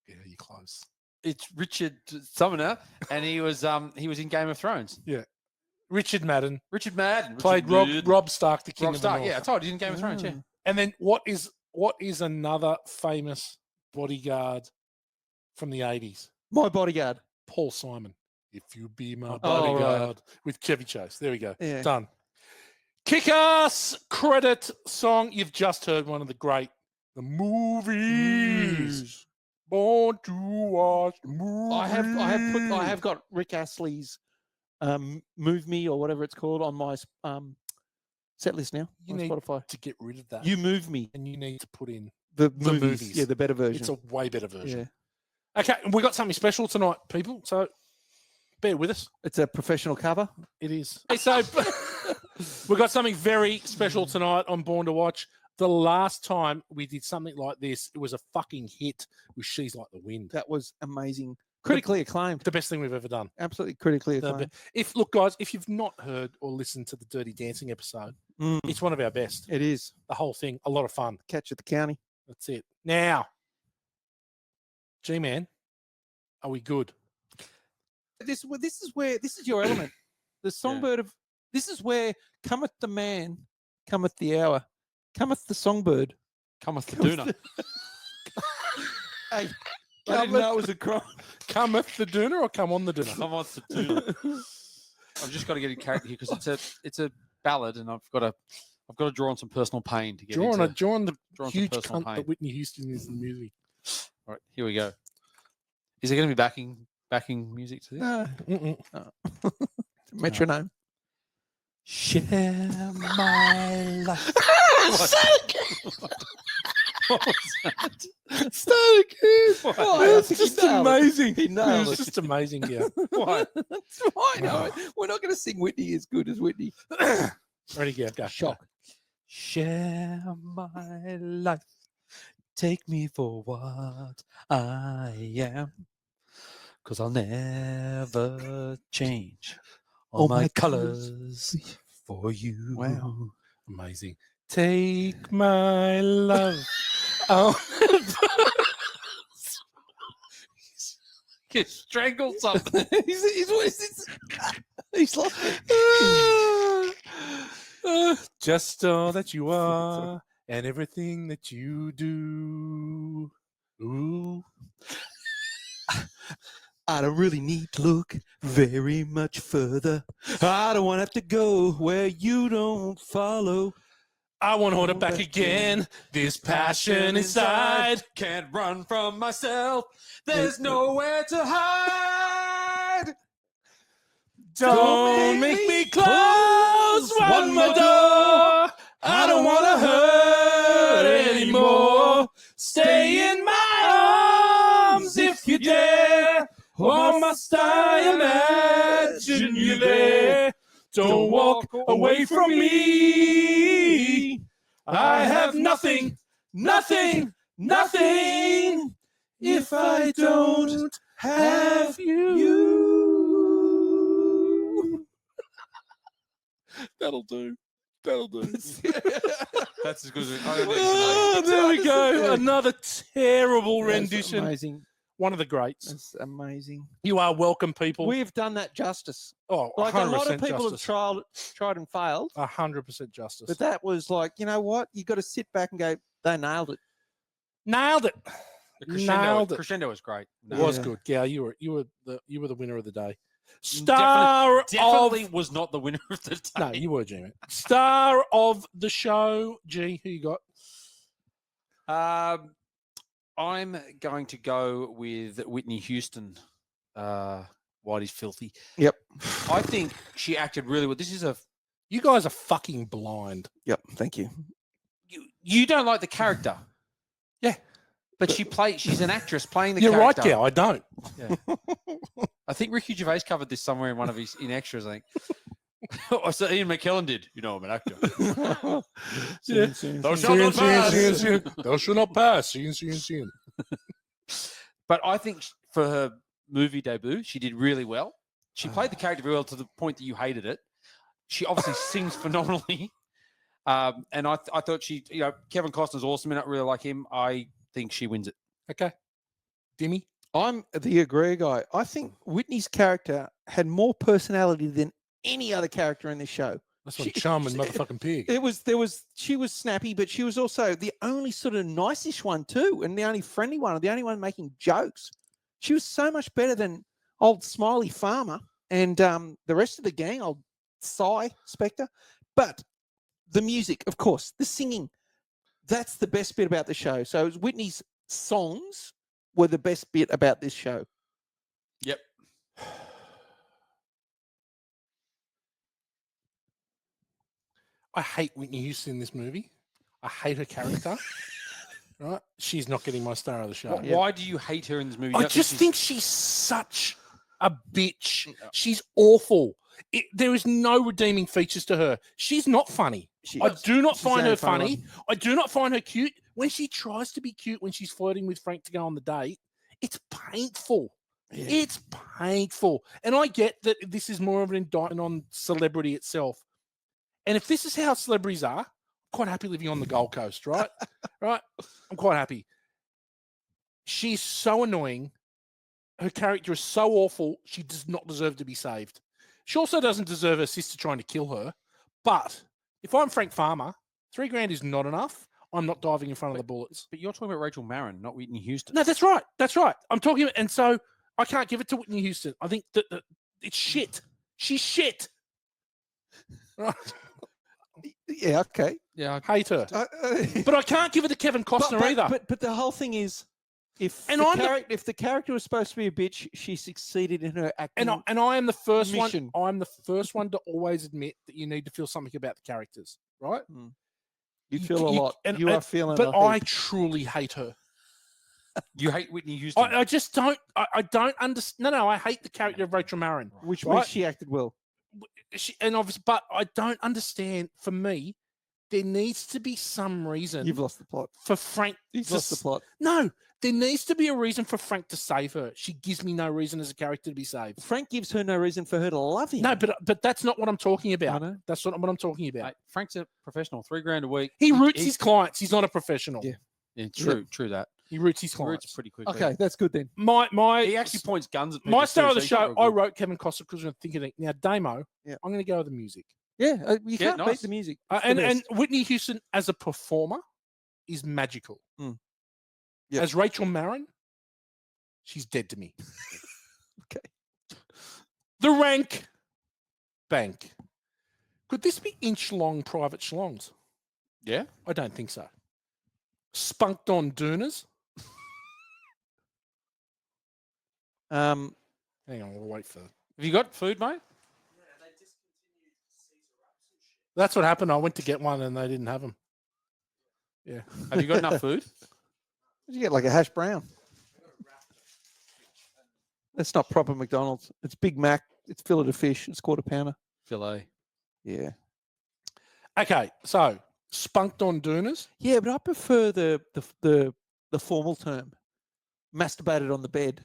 you're close. It's Richard Sumner, and he was in Game of Thrones. Richard Madden Richard Madden played Rob Stark, the King Rob of Stark. the North. Yeah, I told you, he's in Game of Thrones. Yeah. Ah. And then what is another famous bodyguard from the 80s? My Bodyguard. Paul Simon. If you be my Oh, bodyguard right. with Chevy Chase. There we go. Yeah. Done. Kick-ass credit song. You've just heard one of the movies. Born to watch the movies. I have got Rick Astley's "Move Me" or whatever it's called on my set list now You on need Spotify. to get rid of that. You Move Me, and you need to put in the movies. movies. Yeah, the better version. it's a way better version. Yeah, Okay, we got something special tonight, people. So bear with us. it's a professional cover. It is. So we got something very special tonight on Born to Watch. The last time we did something like this, it was a fucking hit with She's Like the Wind. That was amazing, critically acclaimed. The best thing we've ever done. Absolutely critically The acclaimed. Look, guys, if you've not heard or listened to the Dirty Dancing episode, Mm, it's one of our best. it is The whole thing, a lot of fun. Catch at the County. That's it. Now, G-Man, are we good? This is your element. The songbird of this is where cometh the man, cometh the hour, cometh the songbird. Cometh the Doona. Hey, I didn't know it was a crime. Cometh the Doona or come on the Doona? Come on, the Doona. I've just got to get in character here because it's a ballad, and I've got to draw on some personal pain to get Draw on into. the draw on some huge personal cunt pain. that Whitney Houston is in the movie. All right, here we go. Is there going to be backing music to this? Mm-mm. Metronome. Share my life. What was that? Start again. Oh, I It's think just he nailed it. amazing. He nailed It's it. just amazing, yeah. Why? That's fine. No, we're not going to sing Whitney as good as Whitney. Ready, go. Shock. Share my life. Take me for what I am. Because I'll never change all Oh, my my colors for you. Wow. Amazing. Take my love. Oh. Get strangled something. He's lost it. Just all that you are and everything that you do. Ooh. I don't really need to look very much further. I don't want to have to go where you don't follow. I want to hold it back again. This passion inside. Can't run from myself. There's nowhere to hide. Don't make me close one more door. I don't want to hurt anymore. Stay in my arms if you dare. Or must I imagine you there? Don't walk away from me. I have nothing, nothing, nothing if I don't have you. That'll do. That'll do. That's as good as Oh, there we go. Another terrible That's rendition. amazing. One of the greats. That's amazing. You are welcome, people. We've done that justice. Oh, Like a lot of 100% people justice. have tried and failed, 100% justice. but that was like, you know what? You got to sit back and go, they nailed it. Nailed it. Nailed it. Crescendo was great. It was Yeah. good. Yeah, you were the winner of the day. Star Definitely of was not the winner of the day. no, you were G. Star of the show. G, who you got? I'm going to go with Whitney Houston. Whitey's filthy. Yep. I think she acted really well. This is You guys are fucking blind. Yep. Thank you. you don't like the character. But she's an actress playing the You're right, character. Gal. I don't. I think Ricky Gervais covered this somewhere in one of his in extras, I think. Oh, so Ian McKellen did. You know, I'm an actor. Yeah. Thou shalt not pass. Thou shalt not pass. Scene. But I think for her movie debut, she did really well. She played the character very well to the point that you hated it. She obviously sings phenomenally. And I thought Kevin Costner's awesome and I really like him. I think she wins it. Okay. Dimmy? I'm the agree guy. I think Whitney's character had more personality than any other character in this show. That's what charming motherfucking pig. She was snappy, but she was also the only sort of nice-ish one too, and the only friendly one, the only one making jokes. She was so much better than old Smiley Farmer and the rest of the gang, old Cy Spectre. But the music, of course, the singing, that's the best bit about the show. So it was Whitney's songs were the best bit about this show. Yep. I hate Whitney Houston in this movie. I hate her character. Right? She's not getting my star of the show. Why do you hate her in this movie? I just think she's such a bitch. She's awful. There is no redeeming features to her. She's not funny. I do not find her funny. I do not find her cute. When she tries to be cute when she's flirting with Frank to go on the date, it's painful. Yeah. It's painful. And I get that this is more of an indictment on celebrity itself. And if this is how celebrities are, I'm quite happy living on the Gold Coast, right? Right? I'm quite happy. She's so annoying. Her character is so awful. She does not deserve to be saved. She also doesn't deserve her sister trying to kill her. But if I'm Frank Farmer, $3,000 is not enough. I'm not diving in front of the bullets. But you're talking about Rachel Marron, not Whitney Houston. No, that's right. That's right. I'm talking about, and so I can't give it to Whitney Houston. I think that it's shit. She's shit. Right. Yeah, okay. Yeah, I hate her. But I can't give it to Kevin Costner either. But the whole thing is, if the character was supposed to be a bitch, she succeeded in her acting. And I am the first mission. one. I'm the first one to always admit that you need to feel something about the characters, right? You feel a lot. You are feeling. But I truly hate her. You hate Whitney Houston. I just don't. I don't understand. No, I hate the character of Rachel Marron, which means she acted well. And obviously, but I don't understand. For me, there needs to be some reason. You've lost the plot. For Frank, you've lost the plot. No, there needs to be a reason for Frank to save her. She gives me no reason as a character to be saved. Frank gives her no reason for her to love him. No, but that's not what I'm talking about. That's not what I'm talking about. Mate, Frank's a professional. $3,000 a week. He roots his clients. He's not a professional. Yeah, true that. He roots his clients. Roots pretty quickly. Okay, that's good then. He actually points guns at me. My star of the show, I wrote Kevin Costner because I'm thinking, now, Damo, yeah. I'm going to go with the music. Yeah, you can't beat the music. And Whitney Houston as a performer is magical. Yep. As Rachel Marron, she's dead to me. Okay. The rank bank. Could this be inch-long private schlongs? Yeah. I don't think so. Spunked on dooners. Hang on, we'll wait for. Have you got food, mate? Yeah, they discontinued Caesar wraps and shit. That's what happened. I went to get one and they didn't have them. Yeah. Have you got enough food? Did you get like a hash brown? That's not proper McDonald's. It's Big Mac. It's fillet of fish. It's quarter pounder. Filet. Yeah. Okay, so spunked on dooners. Yeah, but I prefer the formal term. Masturbated on the bed.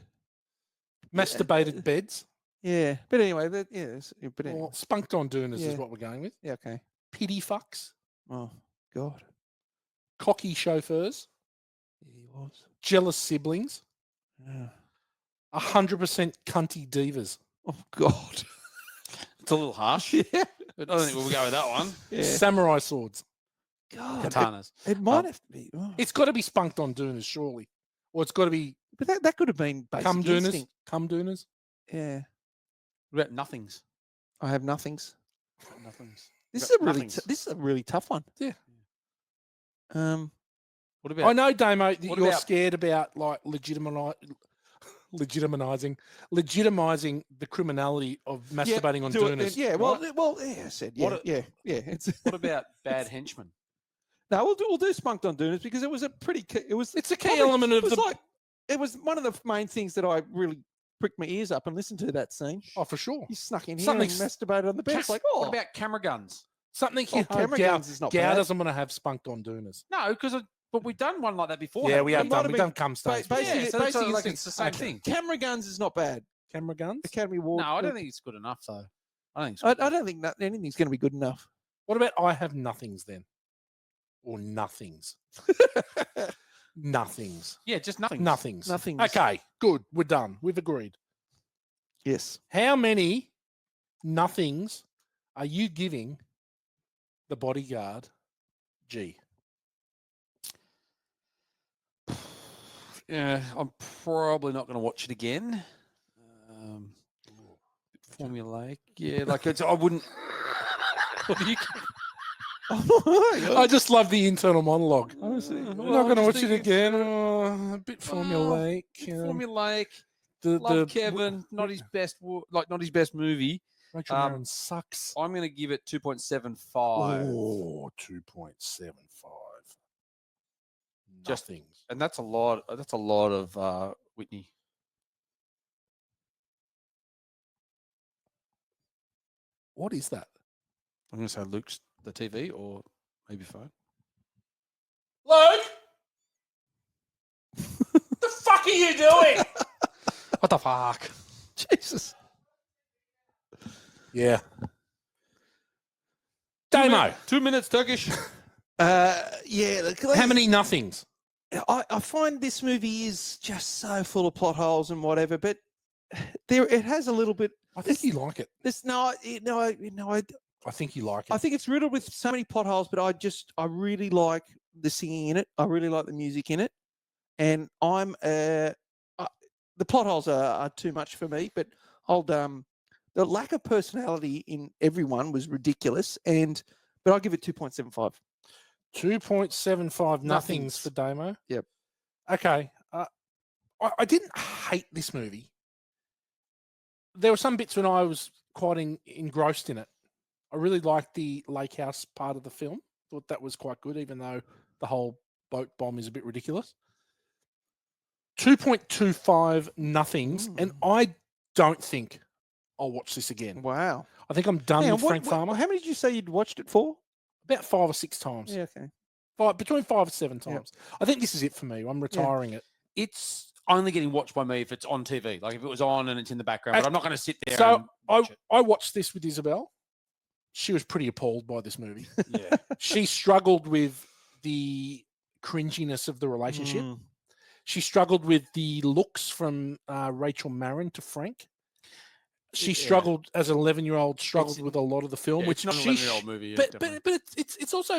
Masturbated beds. Yeah, but anyway, anyway. Well, spunked on dooners is what we're going with. Yeah, okay. Pity fucks. Oh God. Cocky chauffeurs. Yeah, he was. Jealous siblings. Yeah. 100% cunty divas. Oh God. It's a little harsh. Yeah. But I don't think we'll go with that one. Yeah. Samurai swords. God. Katanas. It might have to be. Oh. It's got to be spunked on dooners, surely. Or it's got to be. But that could have been basic cum dooners. instinct. Cum dooners. Yeah. What about nothings? I have nothings. Nothings. This is a really tough one. Yeah. What about? I know, Damo, that you're scared about like legitimizing the criminality of masturbating on dooners. Yeah. Well, yeah. I said. Yeah. Yeah. What about bad henchmen? No, we'll do Spunked on Dooners because it was a pretty. It's a key element of the. It was one of the main things that I really pricked my ears up and listened to that scene. Oh, for sure. He snuck in here Something and masturbated on the bed. It's like, What about camera guns? Something Oh, here. camera guns is not Gow bad. doesn't want to have spunked on Dooners. No, but we've done one like that before. Yeah, haven't we have might done. have We've been done cum stains. ba- before. Yeah, so that's Basic like instinct. it's the same thing. camera guns is not bad. Camera guns. Academy Award. No, I don't think it's good enough though. I think it's I good. don't think that anything's going to be good enough. What about I have nothings then, or nothings? Nothings. Yeah, just nothing. Nothings. Nothings. Okay, good. We're done. We've agreed. Yes. How many nothings are you giving the Bodyguard G? Yeah, I'm probably not going to watch it again. Formulaic. Yeah, like I wouldn't. What do you? I just love the internal monologue. Honestly. I'm not going to watch it again. Oh, a bit formulaic. Formulaic. The Love Kevin. Not his best. Not his best movie. Rachel Marron sucks. I'm going to give it 2.75. Oh, 2.75. Just- Nothings. And that's a lot. That's a lot of Whitney. What is that? I'm going to say Luke's the TV or maybe phone. Luke? The fuck are you doing? What the fuck? Jesus. Yeah. Damo. 2 minutes, Turkish. Yeah. Look, How many nothings? I find this movie is just so full of plot holes and whatever, but it has a little bit. I think you like it. I I think you like it. I think it's riddled with so many plot holes, but I really like the singing in it. I really like the music in it, and the plot holes are too much for me. But the lack of personality in everyone was ridiculous, but I'll give it 2.75. 2.75 nothings for Damo. Yep. Okay. I didn't hate this movie. There were some bits when I was quite engrossed in it. I really liked the lake house part of the film. Thought that was quite good, even though the whole boat bomb is a bit ridiculous. 2.25 nothings, and I don't think I'll watch this again. Wow. I think I'm done with Frank Farmer. How many did you say you'd watched it for? About 5 or 6 times. Yeah, okay. Between 5 and 7 times. I think this is it for me. I'm retiring it. It's only getting watched by me if it's on TV. Like if it was on and it's in the background, but I'm not going to sit there. So and watch it. I watched this with Isabel. She was pretty appalled by this movie. Yeah. She struggled with the cringiness of the relationship. She struggled with the looks from Rachel Marron to Frank. She struggled as an 11-year-old. Struggled with a lot of the film, Yeah, which it's not an 11-year-old movie. Yeah, but definitely. it's also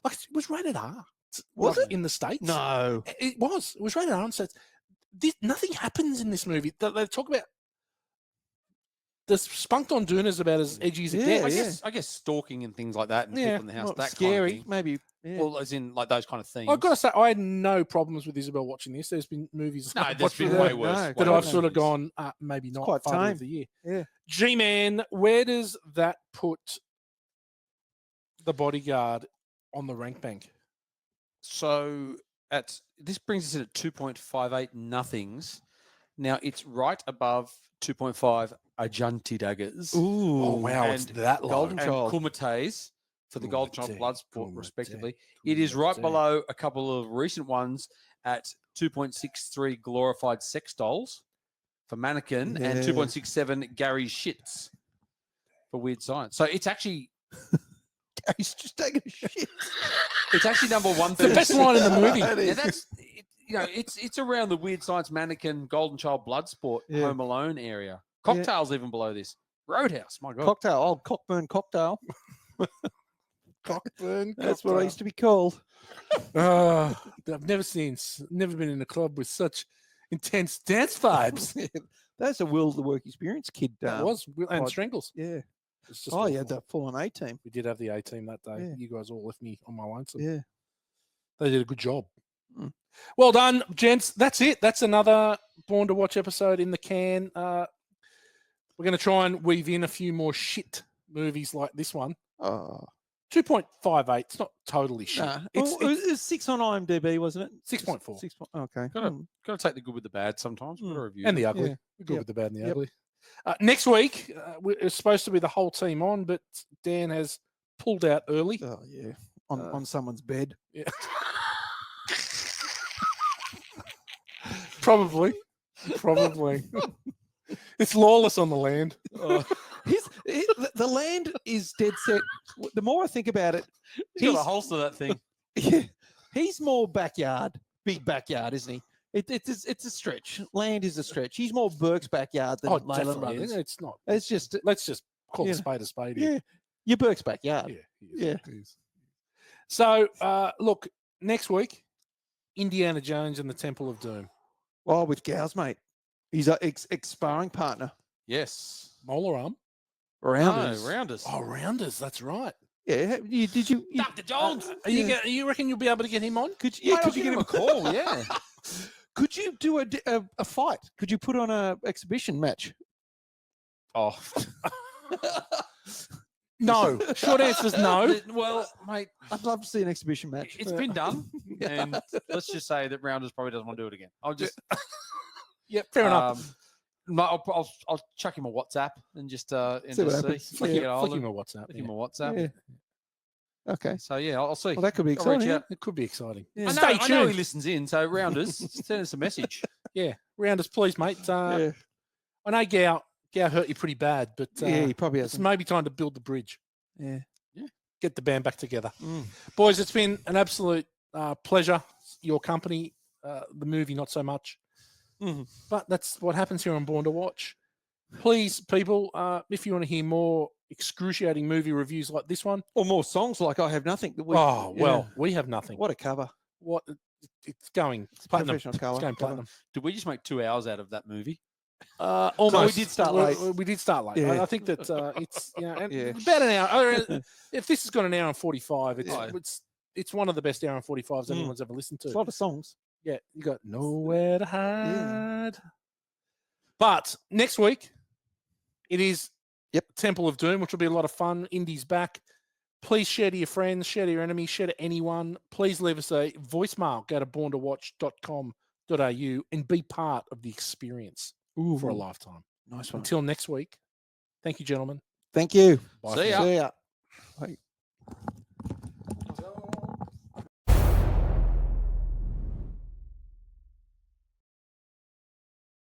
like it was rated R. Was like, it? in the States? No. It was. It was rated R. And so nothing happens in this movie. They talk about the Spunked on Dooners about as edgy as it Yeah, gets. I guess stalking and things like that, and Yeah. people in the house. Not That scary, kind of thing. maybe. Yeah. Well, as in like those kind of things. I've got to say, I had no problems with Isabel watching this. There's been movies No, I've there's watched been with way her worse. No, way that worse I've sort of movies. gone, maybe not quite Father tame. of the Year. Yeah. G-Man, where does that put the Bodyguard on the rank bank? So this brings us in at 2.58 nothings. Now it's right above 2.5 Ajanti daggers. Ooh. Oh, wow, it's and that low. Golden and Child. Kumates for the Golden Child Kumite, Bloodsport, Kumite, respectively. It is right Kumite. below a couple of recent ones at 2.63 glorified sex dolls for Mannequin and Yeah. 2.67 Gary Shits for Weird Science. So it's actually He's just taking a shit. it's actually number It's 136. the best line in the movie. Yeah, that's it's around the Weird Science, Mannequin, Golden Child, Bloodsport, Yeah. Home Alone area. Cocktails even below this. Roadhouse, my God. Cocktail, old Cockburn cocktail. Cockburn. That's what I used to be called. I've never been in a club with such intense dance vibes. That's a Will the Work Experience kid. That was and pod- Strangles. Yeah. It's just Oh, yeah, awful. the full-on A team. We did have the A team that day. Yeah. You guys all left me on my lonesome. Yeah. They did a good job. Mm. Well done, gents. That's it. That's another Born to Watch episode in the can. We're going to try and weave in a few more shit movies like this one. Oh. 2.58. It's not totally shit. Nah, It's, it was 6 on IMDb, wasn't it? 6.4. 6. Okay. Got to take the good with the bad sometimes. Got to review And them. the ugly. Yeah. We're good Yep. with the bad and the Yep. ugly. Next week, it's supposed to be the whole team on, but Dan has pulled out early. Oh yeah, on someone's bed. Yeah. Probably. It's lawless on the land. The land is dead set. The more I think about it, He's got a holster that thing. yeah, he's more backyard, big backyard, isn't he? It's a stretch. Land is a stretch. He's more Burke's backyard than Leyland definitely. Brothers. It's not. It's just Let's just call Yeah. a spade here. yeah, your Burke's backyard. Yeah. he is. Yeah. He is. So, look, next week, Indiana Jones and the Temple of Doom. Oh, with Gow's mate, he's an ex-sparring partner. Yes. Molar arm. Rounders. No, rounders. Oh, Rounders. That's right. Yeah, did you? Dr. Jones. You reckon you'll be able to get him on? Could you? Mate, Could you get him a call? Yeah. Could you do a fight? Could you put on a exhibition match? Oh. No. Short answer is no. Well, mate, I'd love to see an exhibition match. it's been done, and let's just say that Rounders probably doesn't want to do it again. I'll just Yep, fair enough. No, I'll chuck him a WhatsApp and just See what just see. happens. If I can get hold Flick of him him. a WhatsApp. Flick him Yeah. a WhatsApp. Yeah. Okay. So yeah, I'll see. Well, that could be I'll reach exciting. out. It could be exciting. Yeah. I know, Stay I know he tuned. listens in. So Rounders, send us a message. Yeah, Rounders, please, mate. Yeah. I know Gow hurt you pretty bad, but Yeah, he probably it's has. maybe time to build the bridge. Yeah. Get the band back together. Mm. Boys, it's been an absolute pleasure. Your company, the movie, not so much. Mhm. But that's what happens here on Born to Watch. Please, people, if you want to hear more excruciating movie reviews like this one, Or more songs like I Have Nothing. That we, we have nothing. What a cover. What it's going platinum. Professional It's cover. going platinum. Did we just make 2 hours out of that movie? Almost. we did start We're- late. We did start late. Yeah. I think that it's and Yeah. about an hour. If this has got an hour and 45, Yeah. it's one of the best hour and 45s Mm. anyone's ever listened It's a to. lot of songs. Yeah, you got nowhere to hide. But next week, it is Temple of Doom, which will be a lot of fun. Indy's back. Please share to your friends, share to your enemies, share to anyone. Please leave us a voicemail. Go to borntowatch.com.au and be part of the experience for a lifetime. Nice one. Until next week, thank you, gentlemen. Thank you. Bye See for ya. now. See ya.